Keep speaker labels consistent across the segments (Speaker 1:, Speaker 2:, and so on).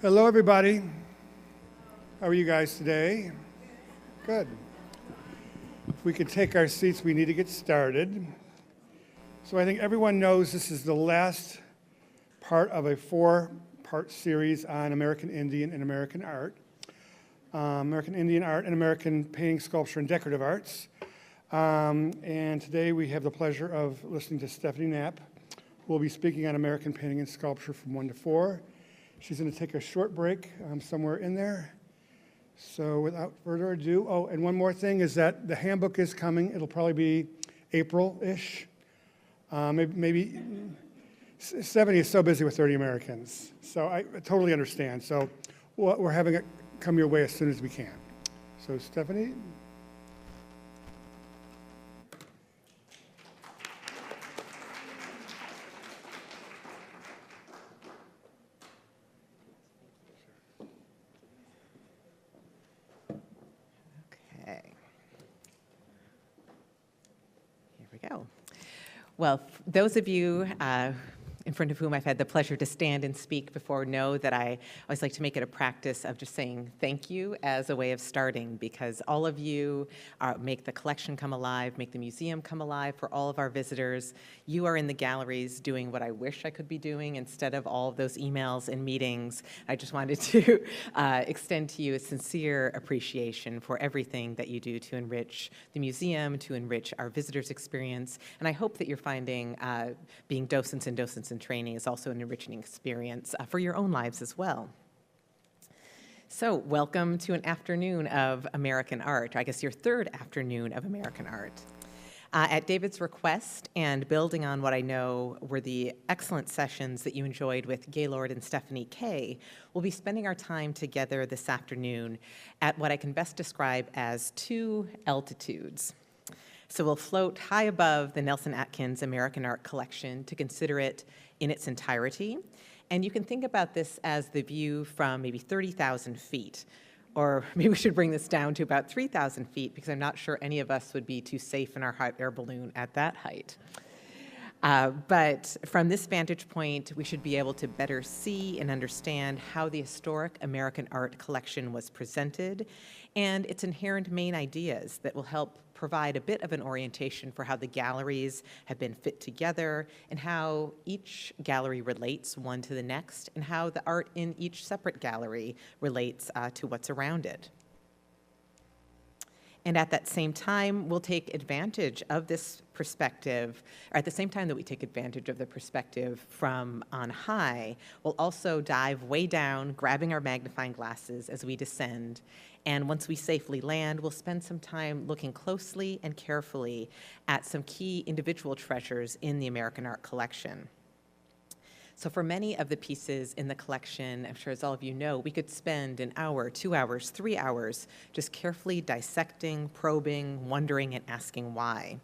Speaker 1: Hello, everybody. How are you guys today? Good. If we could take our seats, we need to get started. So I think everyone knows this is the last part of a four-part series on American Indian and American art. American Indian art and American painting, sculpture, and decorative arts. And today we have the pleasure of listening to Stephanie Knappe, who will be speaking on American painting and sculpture from 1 to 4. She's going to take a short break somewhere in there. So without further ado, oh, and one more thing is that the handbook is coming. It'll probably be April-ish. Maybe 70 is so busy with 30 Americans. So I totally understand. So we're having it come your way as soon as we can. So Stephanie.
Speaker 2: Well, those of you in front of whom I've had the pleasure to stand and speak before know that I always like to make it a practice of just saying thank you as a way of starting, because all of you make the collection come alive, make the museum come alive for all of our visitors. You are in the galleries doing what I wish I could be doing instead of all of those emails and meetings. I just wanted to extend to you a sincere appreciation for everything that you do to enrich the museum, to enrich our visitors' experience. And I hope that you're finding being docents and training is also an enriching experience for your own lives as well. So welcome to an afternoon of American art, I guess your third afternoon of American art. At David's request, and building on what I know were the excellent sessions that you enjoyed with Gaylord and Stephanie Kay, we'll be spending our time together this afternoon at what I can best describe as two altitudes. So we'll float high above the Nelson Atkins American Art Collection to consider it in its entirety. And you can think about this as the view from maybe 30,000 feet. Or maybe we should bring this down to about 3,000 feet, because I'm not sure any of us would be too safe in our hot air balloon at that height. But from this vantage point, we should be able to better see and understand how the historic American art collection was presented and its inherent main ideas that will help provide a bit of an orientation for how the galleries have been fit together and how each gallery relates one to the next and how the art in each separate gallery relates to what's around it. And at that same time, we'll take advantage of this perspective, or at the same time that we take advantage of the perspective from on high, we'll also dive way down, grabbing our magnifying glasses as we descend. And once we safely land, we'll spend some time looking closely and carefully at some key individual treasures in the American art collection. So for many of the pieces in the collection, I'm sure as all of you know, we could spend an hour, 2 hours, 3 hours just carefully dissecting, probing, wondering, and asking why.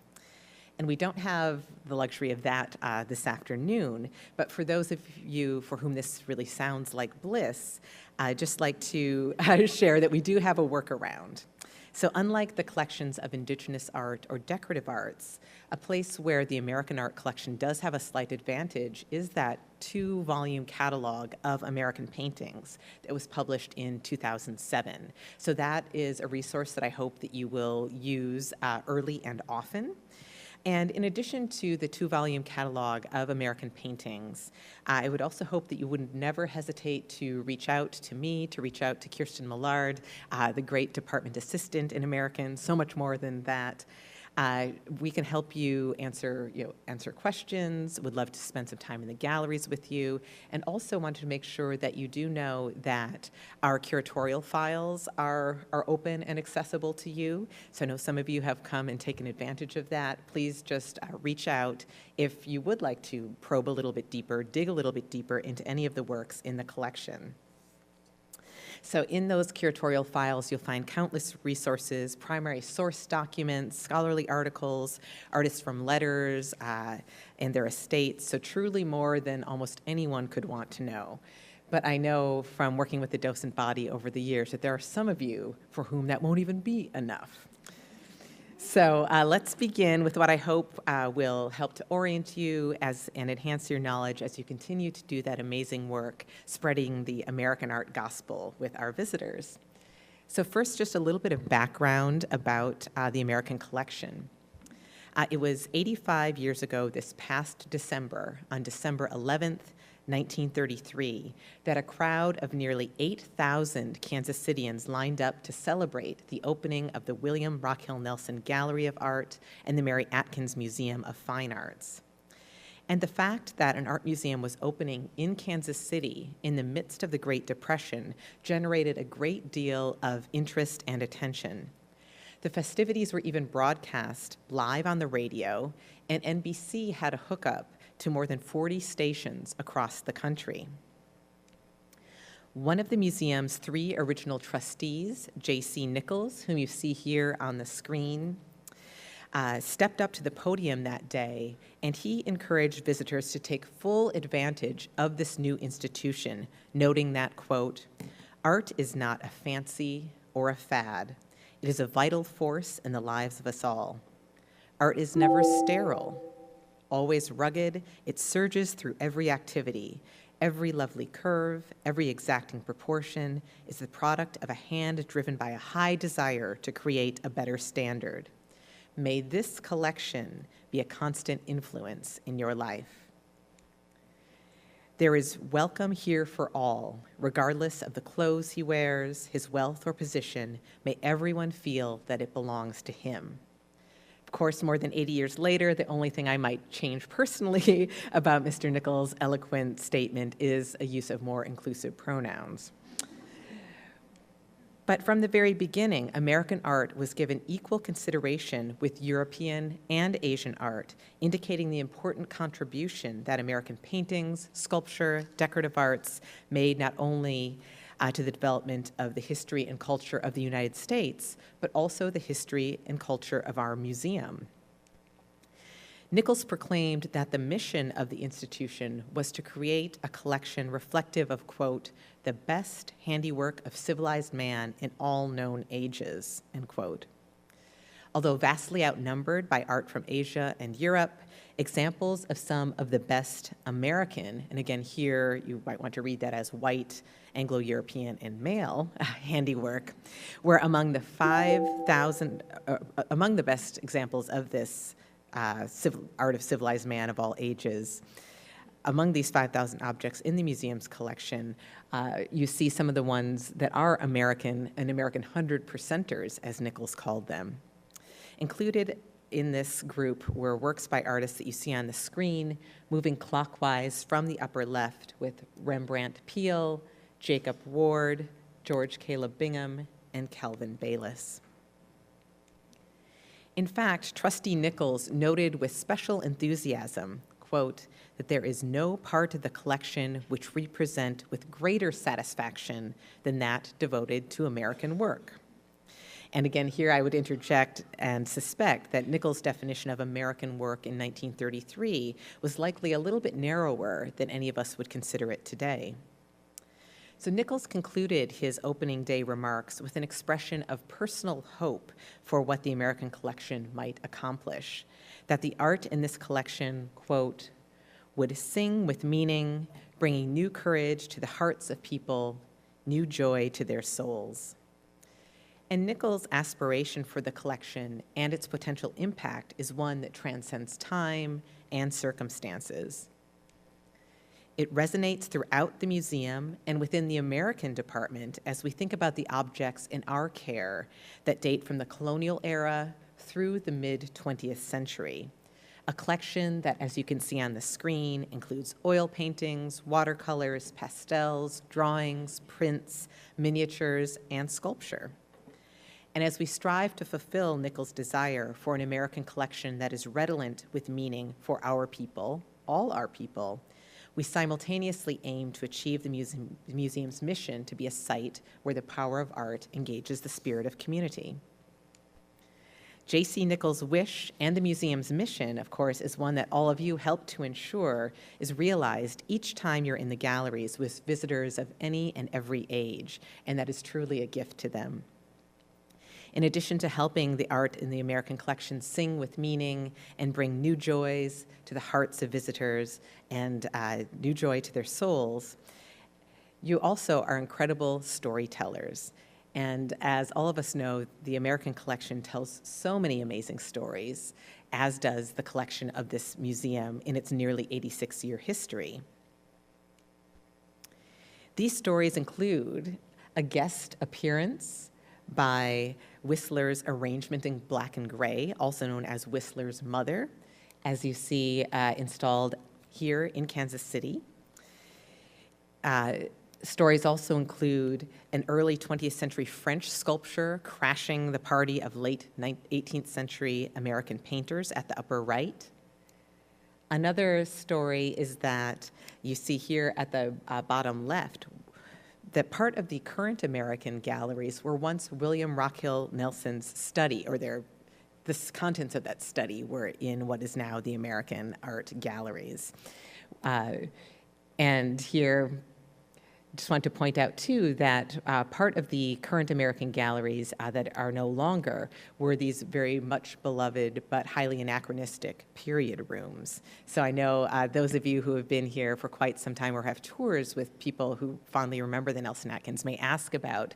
Speaker 2: And we don't have the luxury of that this afternoon, but for those of you for whom this really sounds like bliss, I'd just like to share that we do have a workaround. So unlike the collections of indigenous art or decorative arts, a place where the American art collection does have a slight advantage is that 2-volume catalog of American paintings that was published in 2007. So that is a resource that I hope that you will use early and often. And in addition to the 2-volume catalog of American paintings, I would also hope that you would never hesitate to reach out to me, to reach out to Kirsten Millard, the great department assistant in American, so much more than that. We can help you answer questions, would love to spend some time in the galleries with you, and also wanted to make sure that you do know that our curatorial files are open and accessible to you. So I know some of you have come and taken advantage of that. Please just reach out if you would like to probe a little bit deeper, dig a little bit deeper into any of the works in the collection. So in those curatorial files, you'll find countless resources, primary source documents, scholarly articles, artists from letters, and their estates, so truly more than almost anyone could want to know. But I know from working with the docent body over the years that there are some of you for whom that won't even be enough. So let's begin with what I hope will help to orient you and enhance your knowledge as you continue to do that amazing work spreading the American art gospel with our visitors. So first, just a little bit of background about the American collection. It was 85 years ago this past December, on December 11th, 1933, that a crowd of nearly 8,000 Kansas Cityans lined up to celebrate the opening of the William Rockhill Nelson Gallery of Art and the Mary Atkins Museum of Fine Arts. And the fact that an art museum was opening in Kansas City in the midst of the Great Depression generated a great deal of interest and attention. The festivities were even broadcast live on the radio, and NBC had a hookup to more than 40 stations across the country. One of the museum's 3 original trustees, J.C. Nichols, whom you see here on the screen, stepped up to the podium that day, and he encouraged visitors to take full advantage of this new institution, noting that, quote, "Art is not a fancy or a fad. It is a vital force in the lives of us all. Art is never sterile. Always rugged, it surges through every activity. Every lovely curve, every exacting proportion is the product of a hand driven by a high desire to create a better standard. May this collection be a constant influence in your life." There is welcome here for all, regardless of the clothes he wears, his wealth or position. May everyone feel that it belongs to him. Of course, more than 80 years later, the only thing I might change personally about Mr. Nichols' eloquent statement is a use of more inclusive pronouns. But from the very beginning, American art was given equal consideration with European and Asian art, indicating the important contribution that American paintings, sculpture, decorative arts made not only to the development of the history and culture of the United States, but also the history and culture of our museum. Nichols proclaimed that the mission of the institution was to create a collection reflective of, quote, "the best handiwork of civilized man in all known ages," end quote. Although vastly outnumbered by art from Asia and Europe, examples of some of the best American, and again here you might want to read that as white, Anglo-European, and male handiwork, were among the among the best examples of this art of civilized man of all ages. Among these 5,000 objects in the museum's collection, you see some of the ones that are American and American 100%ers, as Nichols called them. Included in this group were works by artists that you see on the screen, moving clockwise from the upper left with Rembrandt Peale, Jacob Ward, George Caleb Bingham, and Calvin Bayliss. In fact, Trustee Nichols noted with special enthusiasm, quote, "that there is no part of the collection which we present with greater satisfaction than that devoted to American work." And again, here I would interject and suspect that Nichols' definition of American work in 1933 was likely a little bit narrower than any of us would consider it today. So Nichols concluded his opening day remarks with an expression of personal hope for what the American collection might accomplish, that the art in this collection, quote, "would sing with meaning, bringing new courage to the hearts of people, new joy to their souls." And Nichols' aspiration for the collection and its potential impact is one that transcends time and circumstances. It resonates throughout the museum and within the American department as we think about the objects in our care that date from the colonial era through the mid-20th century. A collection that, as you can see on the screen, includes oil paintings, watercolors, pastels, drawings, prints, miniatures, and sculpture. And as we strive to fulfill Nichols' desire for an American collection that is redolent with meaning for our people, all our people, we simultaneously aim to achieve the museum's mission to be a site where the power of art engages the spirit of community. J.C. Nichols' wish and the museum's mission, of course, is one that all of you help to ensure is realized each time you're in the galleries with visitors of any and every age, and that is truly a gift to them. In addition to helping the art in the American collection sing with meaning and bring new joys to the hearts of visitors and new joy to their souls, you also are incredible storytellers. And as all of us know, the American collection tells so many amazing stories, as does the collection of this museum in its nearly 86-year history. These stories include a guest appearance by Whistler's Arrangement in Black and Gray, also known as Whistler's Mother, as you see installed here in Kansas City. Stories also include an early 20th century French sculpture crashing the party of late 18th century American painters at the upper right. Another story is that you see here at the bottom left that part of the current American galleries were once William Rockhill Nelson's study, or the contents of that study were in what is now the American Art Galleries. And here, just want to point out, too, that part of the current American galleries that are no longer were these very much beloved but highly anachronistic period rooms. So I know those of you who have been here for quite some time or have tours with people who fondly remember the Nelson Atkins may ask about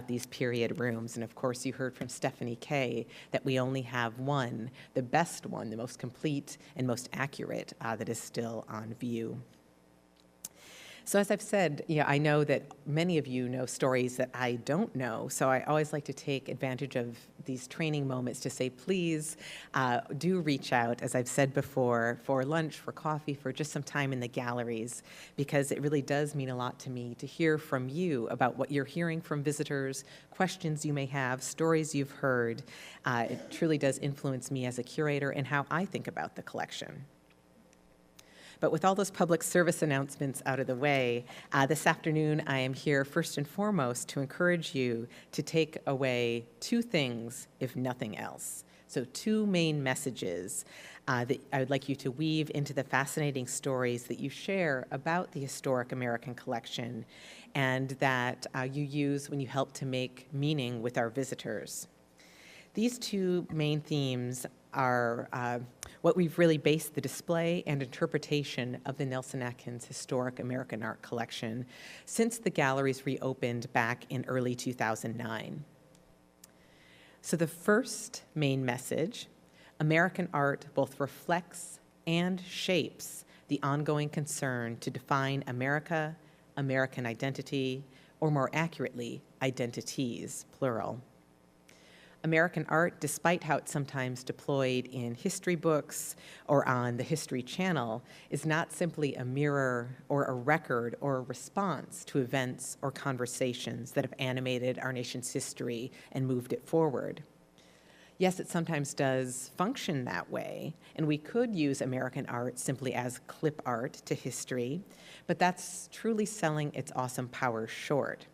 Speaker 2: these period rooms. And of course, you heard from Stephanie Kay that we only have one, the best one, the most complete and most accurate that is still on view. So as I've said, I know that many of you know stories that I don't know, so I always like to take advantage of these training moments to say, please do reach out, as I've said before, for lunch, for coffee, for just some time in the galleries, because it really does mean a lot to me to hear from you about what you're hearing from visitors, questions you may have, stories you've heard. It truly does influence me as a curator and how I think about the collection. But with all those public service announcements out of the way, this afternoon I am here first and foremost to encourage you to take away two things, if nothing else. So two main messages that I would like you to weave into the fascinating stories that you share about the historic American collection and that you use when you help to make meaning with our visitors. These two main themes are what we've really based the display and interpretation of the Nelson Atkins Historic American Art Collection since the galleries reopened back in early 2009. So the first main message, American art both reflects and shapes the ongoing concern to define America, American identity, or more accurately, identities, plural. American art, despite how it's sometimes deployed in history books or on the History Channel, is not simply a mirror or a record or a response to events or conversations that have animated our nation's history and moved it forward. Yes, it sometimes does function that way, and we could use American art simply as clip art to history, but that's truly selling its awesome power short.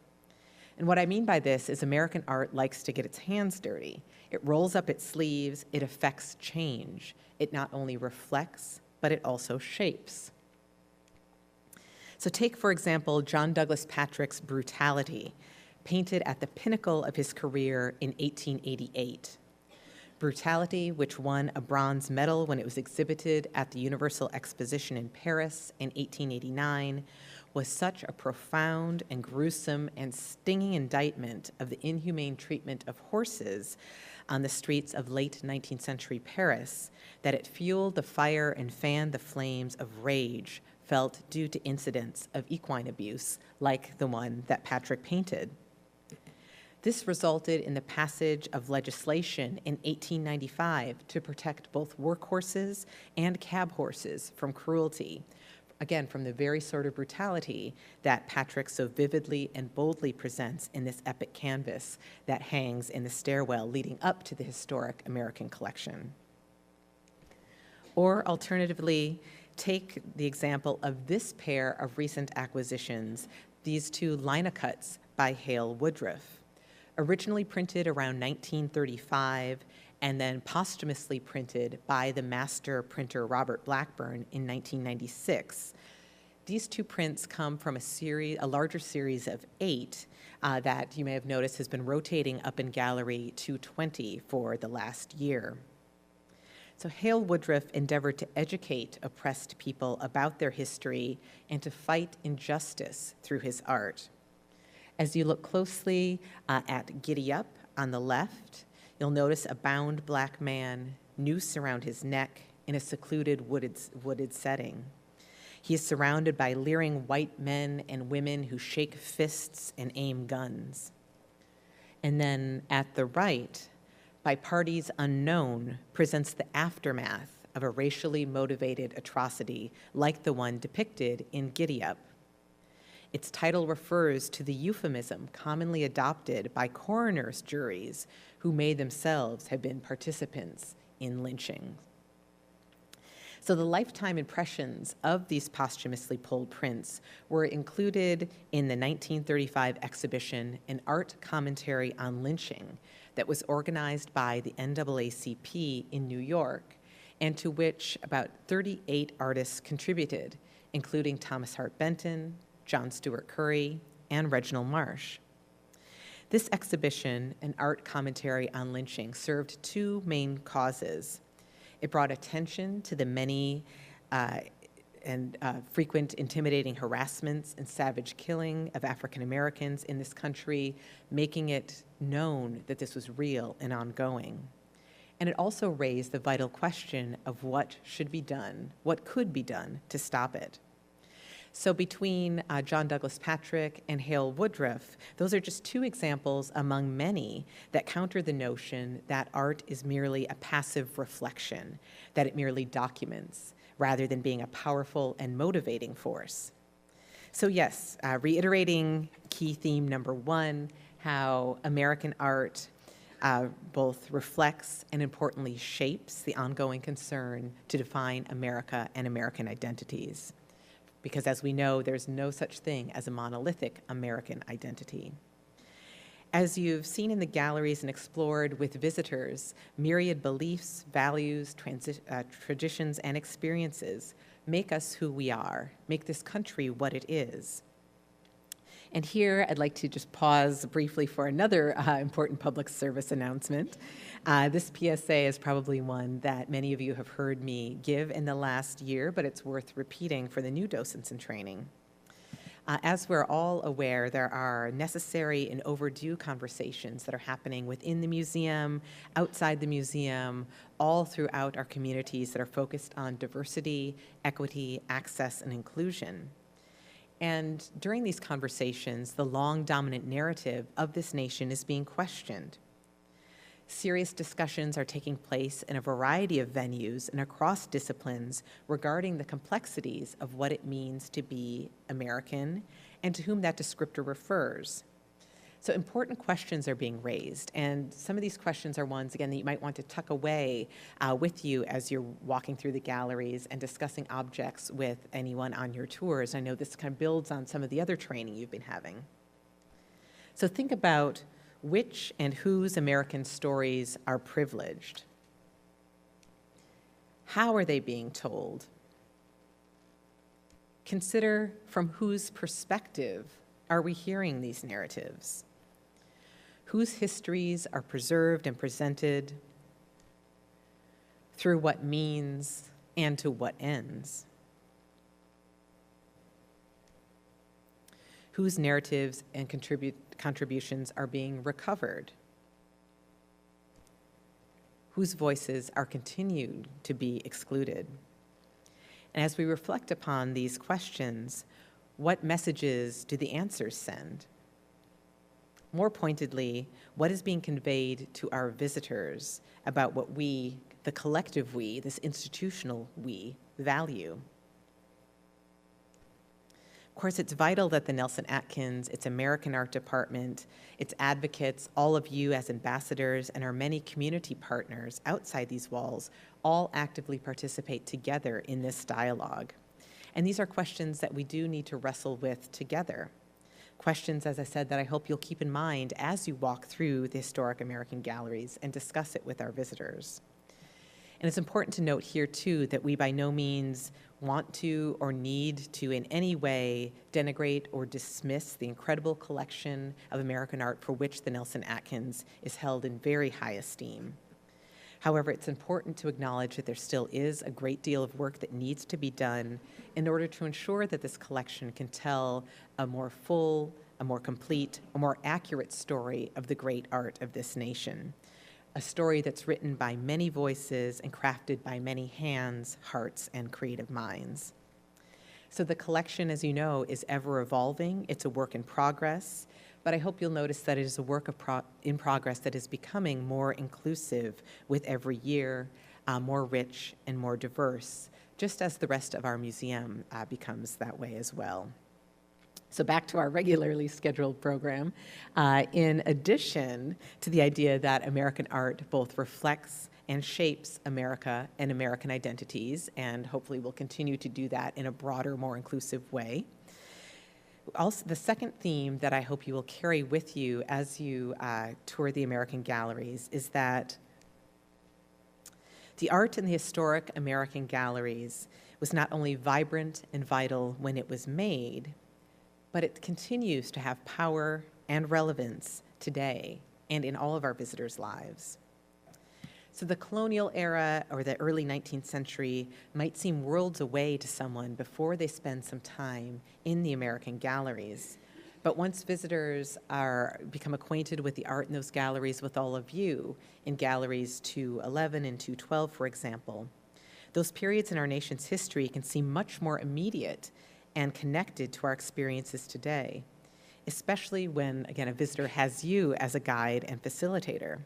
Speaker 2: And what I mean by this is American art likes to get its hands dirty. It rolls up its sleeves, it affects change. It not only reflects, but it also shapes. So take, for example, John Douglas Patrick's Brutality, painted at the pinnacle of his career in 1888. Brutality, which won a bronze medal when it was exhibited at the Universal Exposition in Paris in 1889, was such a profound and gruesome and stinging indictment of the inhumane treatment of horses on the streets of late 19th century Paris that it fueled the fire and fanned the flames of rage felt due to incidents of equine abuse like the one that Patrick painted. This resulted in the passage of legislation in 1895 to protect both workhorses and cab horses from cruelty, again, from the very sort of brutality that Patrick so vividly and boldly presents in this epic canvas that hangs in the stairwell leading up to the historic American collection. Or alternatively, take the example of this pair of recent acquisitions, these two linocuts by Hale Woodruff. Originally printed around 1935 and then posthumously printed by the master printer Robert Blackburn in 1996. These two prints come from a larger series of 8 that you may have noticed has been rotating up in Gallery 220 for the last year. So Hale Woodruff endeavored to educate oppressed people about their history and to fight injustice through his art. As you look closely at Giddy Up on the left, you'll notice a bound black man, noose around his neck, in a secluded wooded setting. He is surrounded by leering white men and women who shake fists and aim guns. And then at the right, By Parties Unknown, presents the aftermath of a racially motivated atrocity like the one depicted in Giddy Up. Its title refers to the euphemism commonly adopted by coroners' juries who may themselves have been participants in lynching. So the lifetime impressions of these posthumously pulled prints were included in the 1935 exhibition, An Art Commentary on Lynching, that was organized by the NAACP in New York, and to which about 38 artists contributed, including Thomas Hart Benton, John Stewart Curry, and Reginald Marsh. This exhibition, An Art Commentary on Lynching, served 2 main causes. It brought attention to the many and frequent intimidating harassments and savage killing of African Americans in this country, making it known that this was real and ongoing. And it also raised the vital question of what should be done, what could be done to stop it. So between John Douglas Patrick and Hale Woodruff, those are just 2 examples among many that counter the notion that art is merely a passive reflection, that it merely documents, rather than being a powerful and motivating force. So yes, reiterating key theme number 1, how American art both reflects and importantly shapes the ongoing concern to define America and American identities. Because as we know, there's no such thing as a monolithic American identity. As you've seen in the galleries and explored with visitors, myriad beliefs, values, traditions, and experiences make us who we are, make this country what it is. And here, I'd like to just pause briefly for another important public service announcement. This PSA is probably one that many of you have heard me give in the last year, but it's worth repeating for the new docents in training. As we're all aware, there are necessary and overdue conversations that are happening within the museum, outside the museum, all throughout our communities that are focused on diversity, equity, access, and inclusion. And during these conversations, the long dominant narrative of this nation is being questioned. Serious discussions are taking place in a variety of venues and across disciplines regarding the complexities of what it means to be American and to whom that descriptor refers. So important questions are being raised, and some of these questions are ones, again, that you might want to tuck away with you as you're walking through the galleries and discussing objects with anyone on your tours. I know this kind of builds on some of the other training you've been having. So think about which and whose American stories are privileged. How are they being told? Consider from whose perspective are we hearing these narratives? Whose histories are preserved and presented, through what means and to what ends? Whose narratives and contributions are being recovered? Whose voices are continued to be excluded? And as we reflect upon these questions, what messages do the answers send? More pointedly, what is being conveyed to our visitors about what we, the collective we, this institutional we, value? Of course, it's vital that the Nelson Atkins, its American Art Department, its advocates, all of you as ambassadors, and our many community partners outside these walls all actively participate together in this dialogue. And these are questions that we do need to wrestle with together. Questions, as I said, that I hope you'll keep in mind as you walk through the historic American galleries and discuss it with our visitors. And it's important to note here, too, that we by no means want to or need to in any way denigrate or dismiss the incredible collection of American art for which the Nelson-Atkins is held in very high esteem. However, it's important to acknowledge that there still is a great deal of work that needs to be done in order to ensure that this collection can tell a more full, a more complete, a more accurate story of the great art of this nation. A story that's written by many voices and crafted by many hands, hearts, and creative minds. So the collection, as you know, is ever evolving. It's a work in progress, but I hope you'll notice that it is a work in progress that is becoming more inclusive with every year, more rich and more diverse, just as the rest of our museum becomes that way as well. So back to our regularly scheduled program. In addition to the idea that American art both reflects and shapes America and American identities, and hopefully will continue to do that in a broader, more inclusive way. Also, the second theme that I hope you will carry with you as you tour the American galleries is that the art in the historic American galleries was not only vibrant and vital when it was made, but it continues to have power and relevance today and in all of our visitors' lives. So the colonial era or the early 19th century might seem worlds away to someone before they spend some time in the American galleries. But once visitors become acquainted with the art in those galleries with all of you, in galleries 211 and 212, for example, those periods in our nation's history can seem much more immediate and connected to our experiences today, especially when, again, a visitor has you as a guide and facilitator.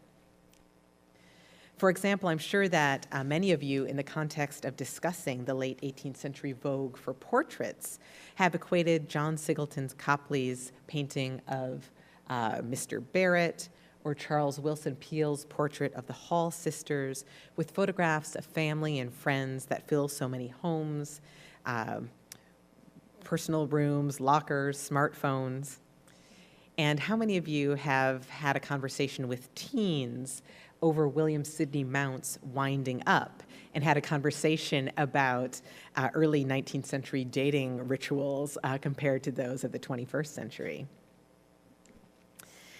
Speaker 2: For example, I'm sure that many of you, in the context of discussing the late 18th century vogue for portraits, have equated John Singleton Copley's painting of Mr. Barrett or Charles Wilson Peele's portrait of the Hall sisters with photographs of family and friends that fill so many homes, personal rooms, lockers, smartphones. And how many of you have had a conversation with teens over William Sidney Mount's Winding Up and had a conversation about early 19th century dating rituals compared to those of the 21st century?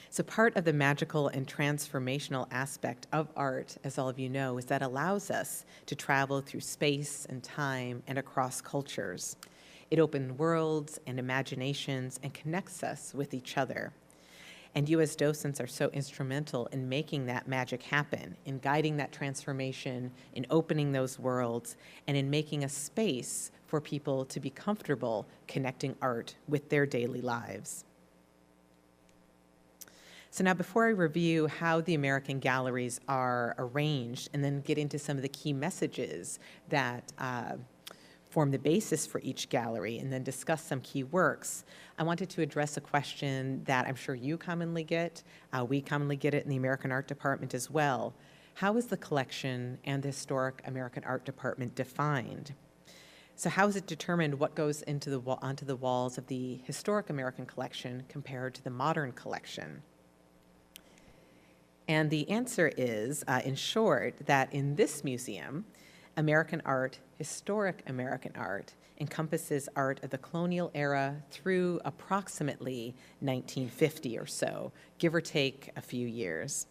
Speaker 2: So part of the magical and transformational aspect of art, as all of you know, is that allows us to travel through space and time and across cultures. It opens worlds and imaginations and connects us with each other. And you as docents are so instrumental in making that magic happen, in guiding that transformation, in opening those worlds, and in making a space for people to be comfortable connecting art with their daily lives. So now before I review how the American galleries are arranged and then get into some of the key messages that form the basis for each gallery and then discuss some key works, I wanted to address a question that I'm sure you commonly get. We commonly get it in the American Art Department as well. How is the collection and the Historic American Art Department defined? So how is it determined what goes onto the walls of the Historic American Collection compared to the modern collection? And the answer is, in short, that in this museum, American art, historic American art, encompasses art of the colonial era through approximately 1950 or so, give or take a few years.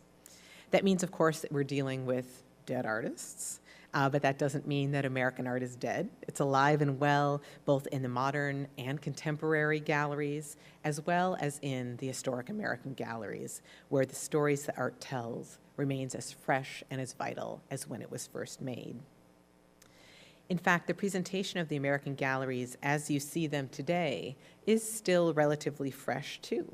Speaker 2: That means, of course, that we're dealing with dead artists, but that doesn't mean that American art is dead. It's alive and well, both in the modern and contemporary galleries, as well as in the historic American galleries, where the stories that art tells remains as fresh and as vital as when it was first made. In fact, the presentation of the American galleries as you see them today is still relatively fresh too.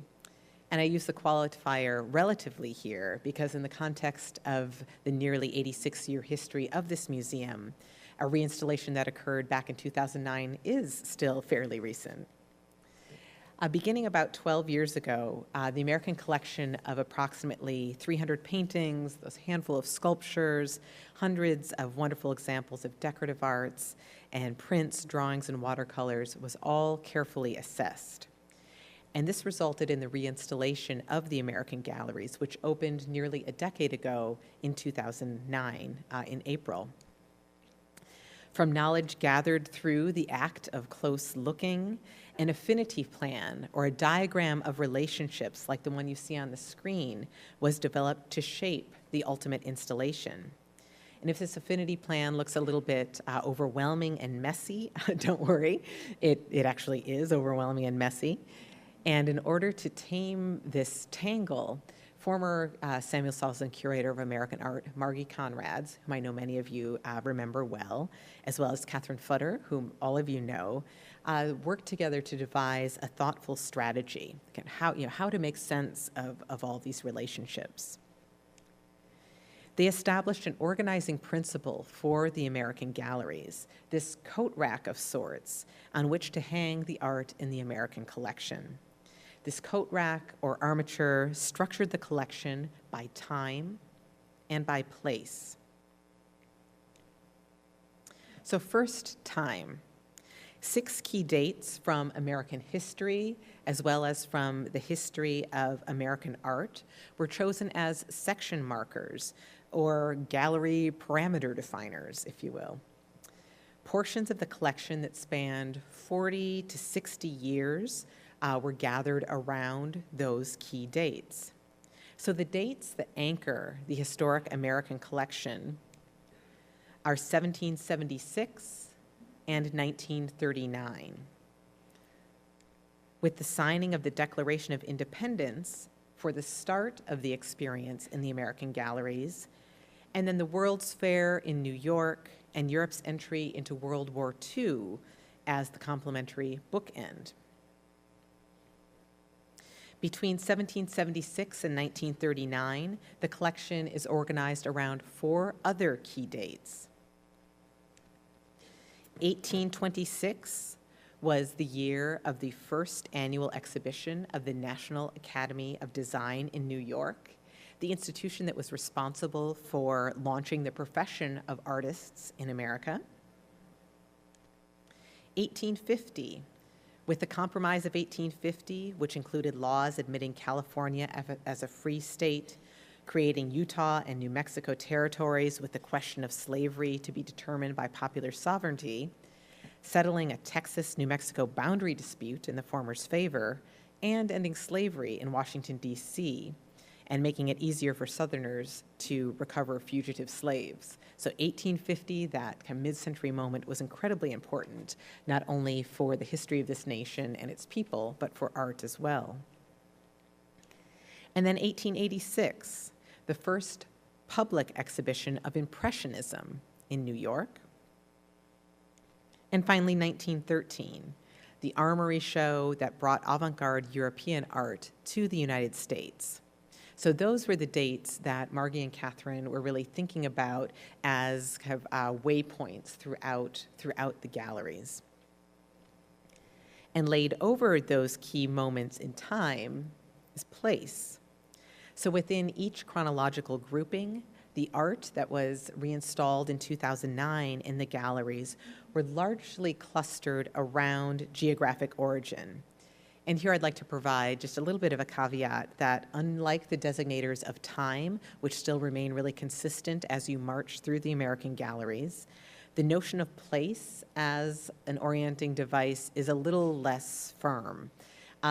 Speaker 2: And I use the qualifier relatively here because in the context of the nearly 86-year history of this museum, a reinstallation that occurred back in 2009 is still fairly recent. Beginning about 12 years ago, the American collection of approximately 300 paintings, those handful of sculptures, hundreds of wonderful examples of decorative arts, and prints, drawings, and watercolors was all carefully assessed. And this resulted in the reinstallation of the American galleries, which opened nearly a decade ago in 2009, in April. From knowledge gathered through the act of close looking, an affinity plan or a diagram of relationships like the one you see on the screen was developed to shape the ultimate installation. And if this affinity plan looks a little bit overwhelming and messy, don't worry, it actually is overwhelming and messy. And in order to tame this tangle, former Samuel Salson Curator of American Art, Margie Conrads, whom I know many of you remember well, as well as Catherine Futter, whom all of you know, worked together to devise a thoughtful strategy, how to make sense of all these relationships. They established an organizing principle for the American galleries, this coat rack of sorts on which to hang the art in the American collection. This coat rack or armature structured the collection by time and by place. So first, time. 6 key dates from American history, as well as from the history of American art, were chosen as section markers, or gallery parameter definers, if you will. Portions of the collection that spanned 40 to 60 years were gathered around those key dates. So the dates that anchor the historic American collection are 1776 and 1939. With the signing of the Declaration of Independence for the start of the experience in the American galleries, and then the World's Fair in New York and Europe's entry into World War II as the complementary bookend. Between 1776 and 1939, the collection is organized around 4 other key dates. 1826 was the year of the first annual exhibition of the National Academy of Design in New York, the institution that was responsible for launching the profession of artists in America. 1850, with the Compromise of 1850, which included laws admitting California as a free state, creating Utah and New Mexico territories with the question of slavery to be determined by popular sovereignty, settling a Texas-New Mexico boundary dispute in the former's favor, and ending slavery in Washington, D.C., and making it easier for Southerners to recover fugitive slaves. So 1850, that kind of mid-century moment, was incredibly important, not only for the history of this nation and its people, but for art as well. And then 1886, the first public exhibition of Impressionism in New York. And finally, 1913, the Armory show that brought avant-garde European art to the United States. So those were the dates that Margie and Catherine were really thinking about as kind of waypoints throughout the galleries. And laid over those key moments in time is place. So within each chronological grouping, the art that was reinstalled in 2009 in the galleries were largely clustered around geographic origin. And here I'd like to provide just a little bit of a caveat that unlike the designators of time, which still remain really consistent as you march through the American galleries, the notion of place as an orienting device is a little less firm.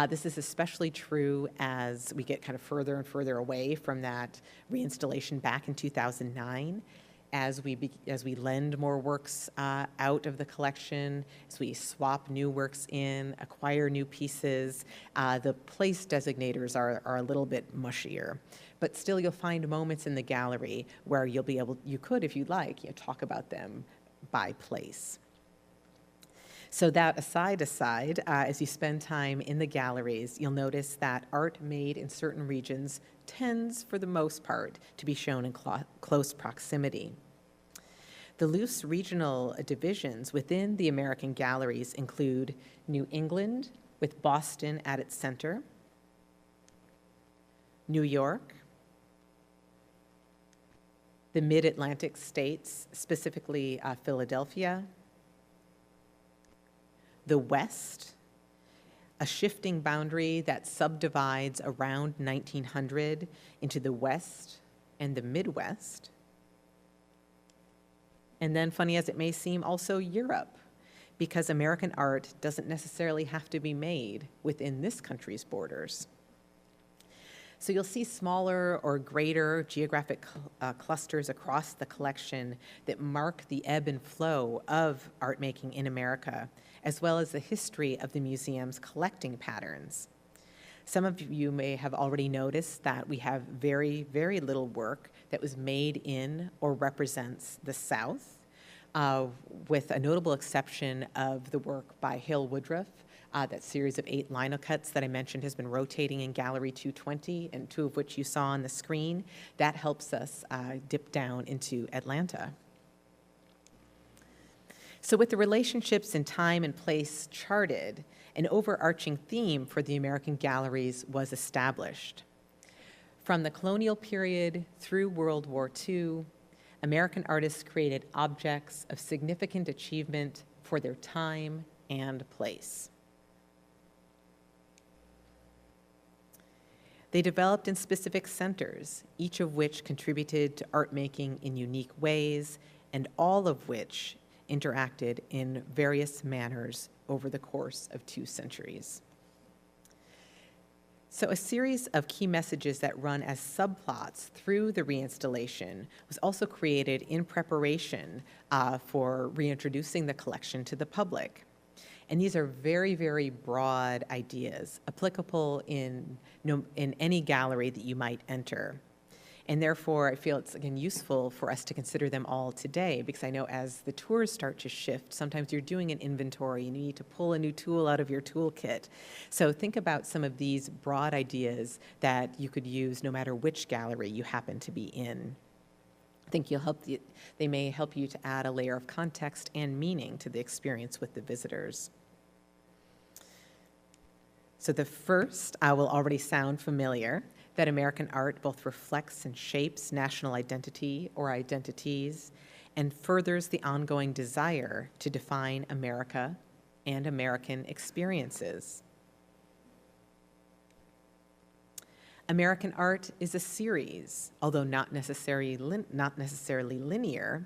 Speaker 2: This is especially true as we get kind of further and further away from that reinstallation back in 2009, as we lend more works out of the collection, as we swap new works in, acquire new pieces. The place designators are a little bit mushier, but still you'll find moments in the gallery where you could, if you'd like, talk about them by place. So that aside, as you spend time in the galleries, you'll notice that art made in certain regions tends, for the most part, to be shown in close proximity. The loose regional divisions within the American galleries include New England, with Boston at its center, New York, the mid-Atlantic states, specifically Philadelphia, the West, a shifting boundary that subdivides around 1900 into the West and the Midwest, And then, funny as it may seem, also Europe, because American art doesn't necessarily have to be made within this country's borders. So you'll see smaller or greater geographic clusters across the collection that mark the ebb and flow of art making in America, as well as the history of the museum's collecting patterns. Some of you may have already noticed that we have very, very little work that was made in or represents the South, with a notable exception of the work by Hale Woodruff. That series of 8 linocuts that I mentioned has been rotating in Gallery 220, and 2 of which you saw on the screen. That helps us dip down into Atlanta. So with the relationships in time and place charted, an overarching theme for the American galleries was established. From the colonial period through World War II, American artists created objects of significant achievement for their time and place. They developed in specific centers, each of which contributed to art making in unique ways, and all of which interacted in various manners over the course of 2 centuries. So a series of key messages that run as subplots through the reinstallation was also created in preparation for reintroducing the collection to the public. And these are very, very broad ideas, applicable in any gallery that you might enter. And therefore, I feel it's, again, useful for us to consider them all today, because I know as the tours start to shift, sometimes you're doing an inventory and you need to pull a new tool out of your toolkit. So think about some of these broad ideas that you could use no matter which gallery you happen to be in. I think they may help you to add a layer of context and meaning to the experience with the visitors. So the first will already sound familiar, that American art both reflects and shapes national identity or identities and furthers the ongoing desire to define America and American experiences. American art is a series, although not necessarily linear,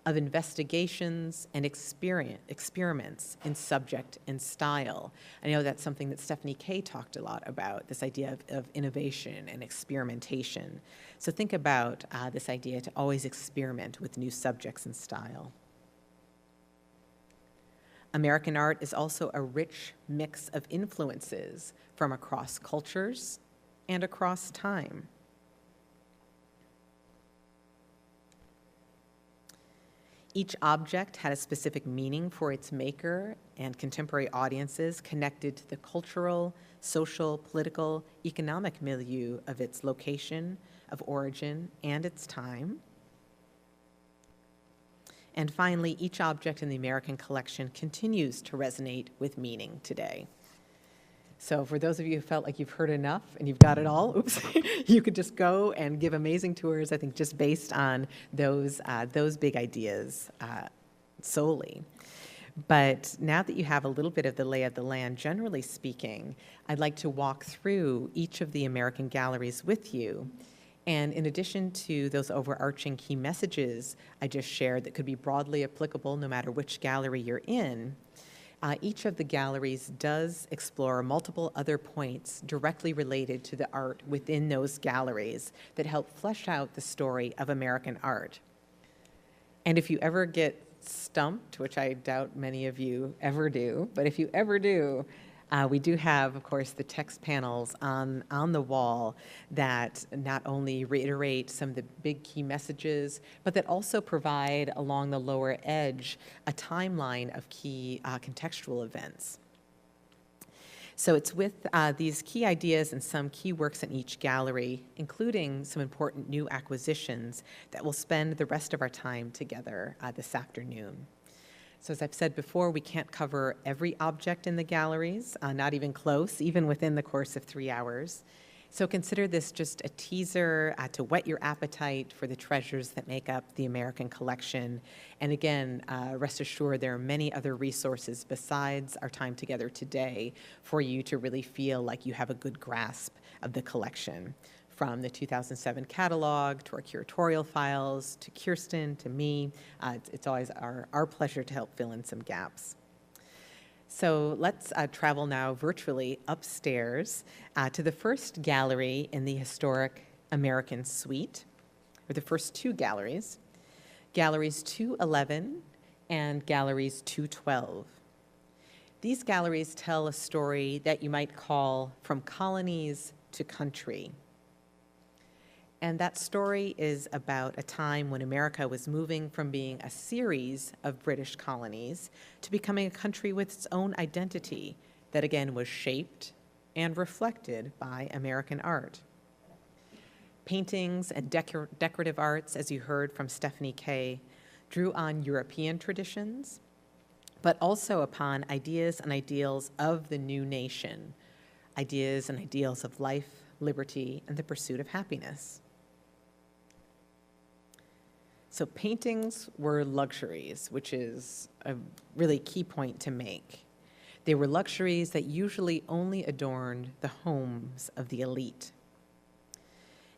Speaker 2: of investigations and experiments in subject and style. I know that's something that Stephanie Kay talked a lot about, this idea of innovation and experimentation. So think about this idea to always experiment with new subjects and style. American art is also a rich mix of influences from across cultures and across time. Each object had a specific meaning for its maker and contemporary audiences connected to the cultural, social, political, economic milieu of its location, of origin, and its time. And finally, each object in the American collection continues to resonate with meaning today. So for those of you who felt like you've heard enough and you've got it all, oops, you could just go and give amazing tours, I think, just based on those big ideas solely. But now that you have a little bit of the lay of the land, generally speaking, I'd like to walk through each of the American galleries with you. And in addition to those overarching key messages I just shared that could be broadly applicable no matter which gallery you're in, each of the galleries does explore multiple other points directly related to the art within those galleries that help flesh out the story of American art. And if you ever get stumped, which I doubt many of you ever do, but if you ever do, we do have, of course, the text panels on the wall that not only reiterate some of the big key messages, but that also provide along the lower edge a timeline of key contextual events. So it's with these key ideas and some key works in each gallery, including some important new acquisitions, that we'll spend the rest of our time together this afternoon. So as I've said before, we can't cover every object in the galleries, not even close, even within the course of 3 hours. So consider this just a teaser to whet your appetite for the treasures that make up the American collection. And again, rest assured there are many other resources besides our time together today for you to really feel like you have a good grasp of the collection. from the 2007 catalog to our curatorial files to Kirsten to me. It's always our pleasure to help fill in some gaps. So let's travel now virtually upstairs to the first gallery in the historic American Suite, or the first two galleries, Galleries 211 and Galleries 212. These galleries tell a story that you might call From Colonies to Country. And that story is about a time when America was moving from being a series of British colonies to becoming a country with its own identity that again was shaped and reflected by American art. Paintings and decorative arts, as you heard from Stephanie Kay, drew on European traditions, but also upon ideas and ideals of the new nation, ideas and ideals of life, liberty, and the pursuit of happiness. So paintings were luxuries, which is a really key point to make. They were luxuries that usually only adorned the homes of the elite.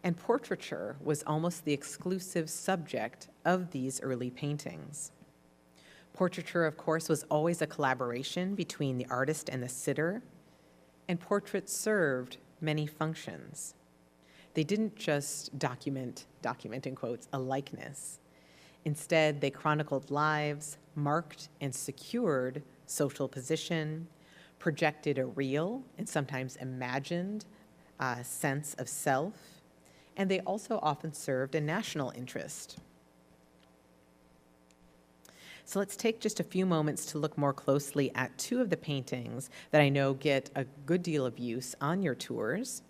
Speaker 2: And portraiture was almost the exclusive subject of these early paintings. Portraiture, of course, was always a collaboration between the artist and the sitter, and portraits served many functions. They didn't just document in quotes, a likeness. Instead, they chronicled lives, marked and secured social position, projected a real and sometimes imagined sense of self, and they also often served a national interest. So let's take just a few moments to look more closely at two of the paintings that I know get a good deal of use on your tours.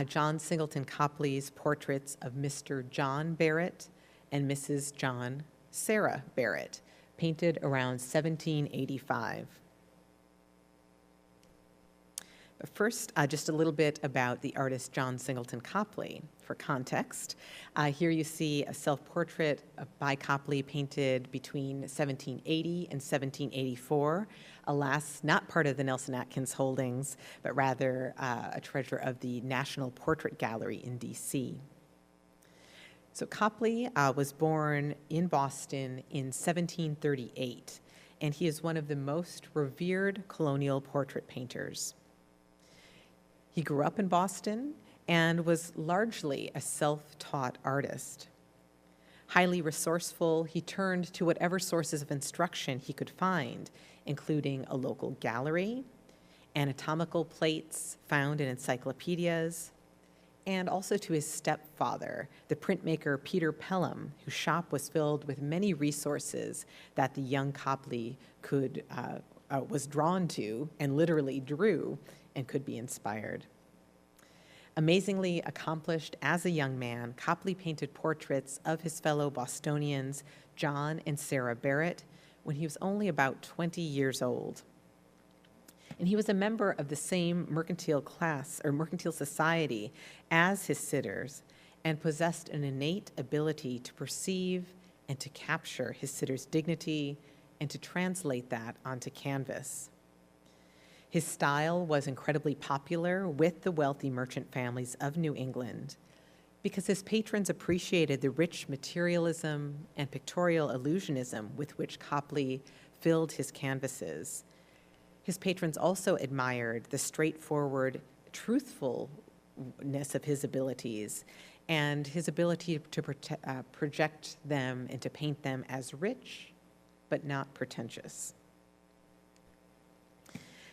Speaker 2: John Singleton Copley's portraits of Mr. John Barrett and Mrs. John Sarah Barrett, painted around 1785. But first, just a little bit about the artist John Singleton Copley. For context, here you see a self-portrait by Copley painted between 1780 and 1784. Alas, not part of the Nelson Atkins holdings, but rather a treasure of the National Portrait Gallery in DC. So Copley was born in Boston in 1738, and he is one of the most revered colonial portrait painters. He grew up in Boston and was largely a self-taught artist. Highly resourceful, he turned to whatever sources of instruction he could find, including a local gallery, anatomical plates found in encyclopedias, and also to his stepfather, the printmaker Peter Pelham, whose shop was filled with many resources that the young Copley was drawn to and literally drew and could be inspired. Amazingly accomplished as a young man, Copley painted portraits of his fellow Bostonians, John and Sarah Barrett, when he was only about 20 years old. And he was a member of the same mercantile class or mercantile society as his sitters and possessed an innate ability to perceive and to capture his sitters' dignity and to translate that onto canvas. His style was incredibly popular with the wealthy merchant families of New England because his patrons appreciated the rich materialism and pictorial illusionism with which Copley filled his canvases. His patrons also admired the straightforward truthfulness of his abilities and his ability to project them and to paint them as rich but not pretentious.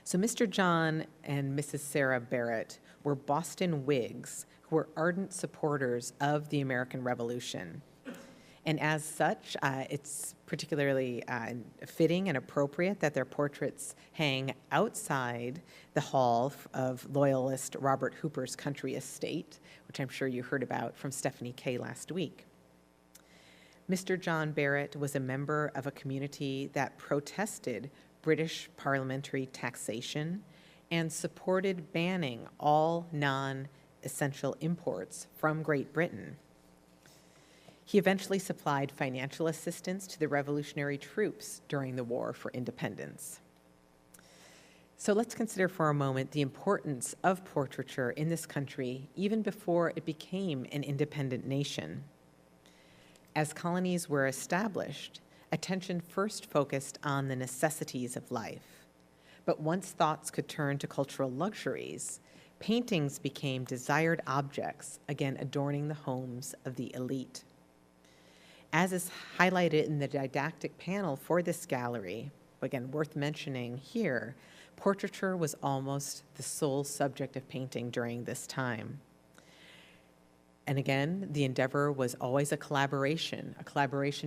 Speaker 2: So Mr. John and Mrs. Sarah Barrett were Boston Whigs who were ardent supporters of the American Revolution. And as such, it's particularly fitting and appropriate that their portraits hang outside the hall of Loyalist Robert Hooper's country estate, which I'm sure you heard about from Stephanie Kay last week. Mr. John Barrett was a member of a community that protested British parliamentary taxation and supported banning all non-essential imports from Great Britain. He eventually supplied financial assistance to the revolutionary troops during the War for Independence. So let's consider for a moment the importance of portraiture in this country even before it became an independent nation. As colonies were established, attention first focused on the necessities of life. But once thoughts could turn to cultural luxuries, paintings became desired objects, again adorning the homes of the elite. As is highlighted in the didactic panel for this gallery, again worth mentioning here, portraiture was almost the sole subject of painting during this time. And again, the endeavor was always a collaboration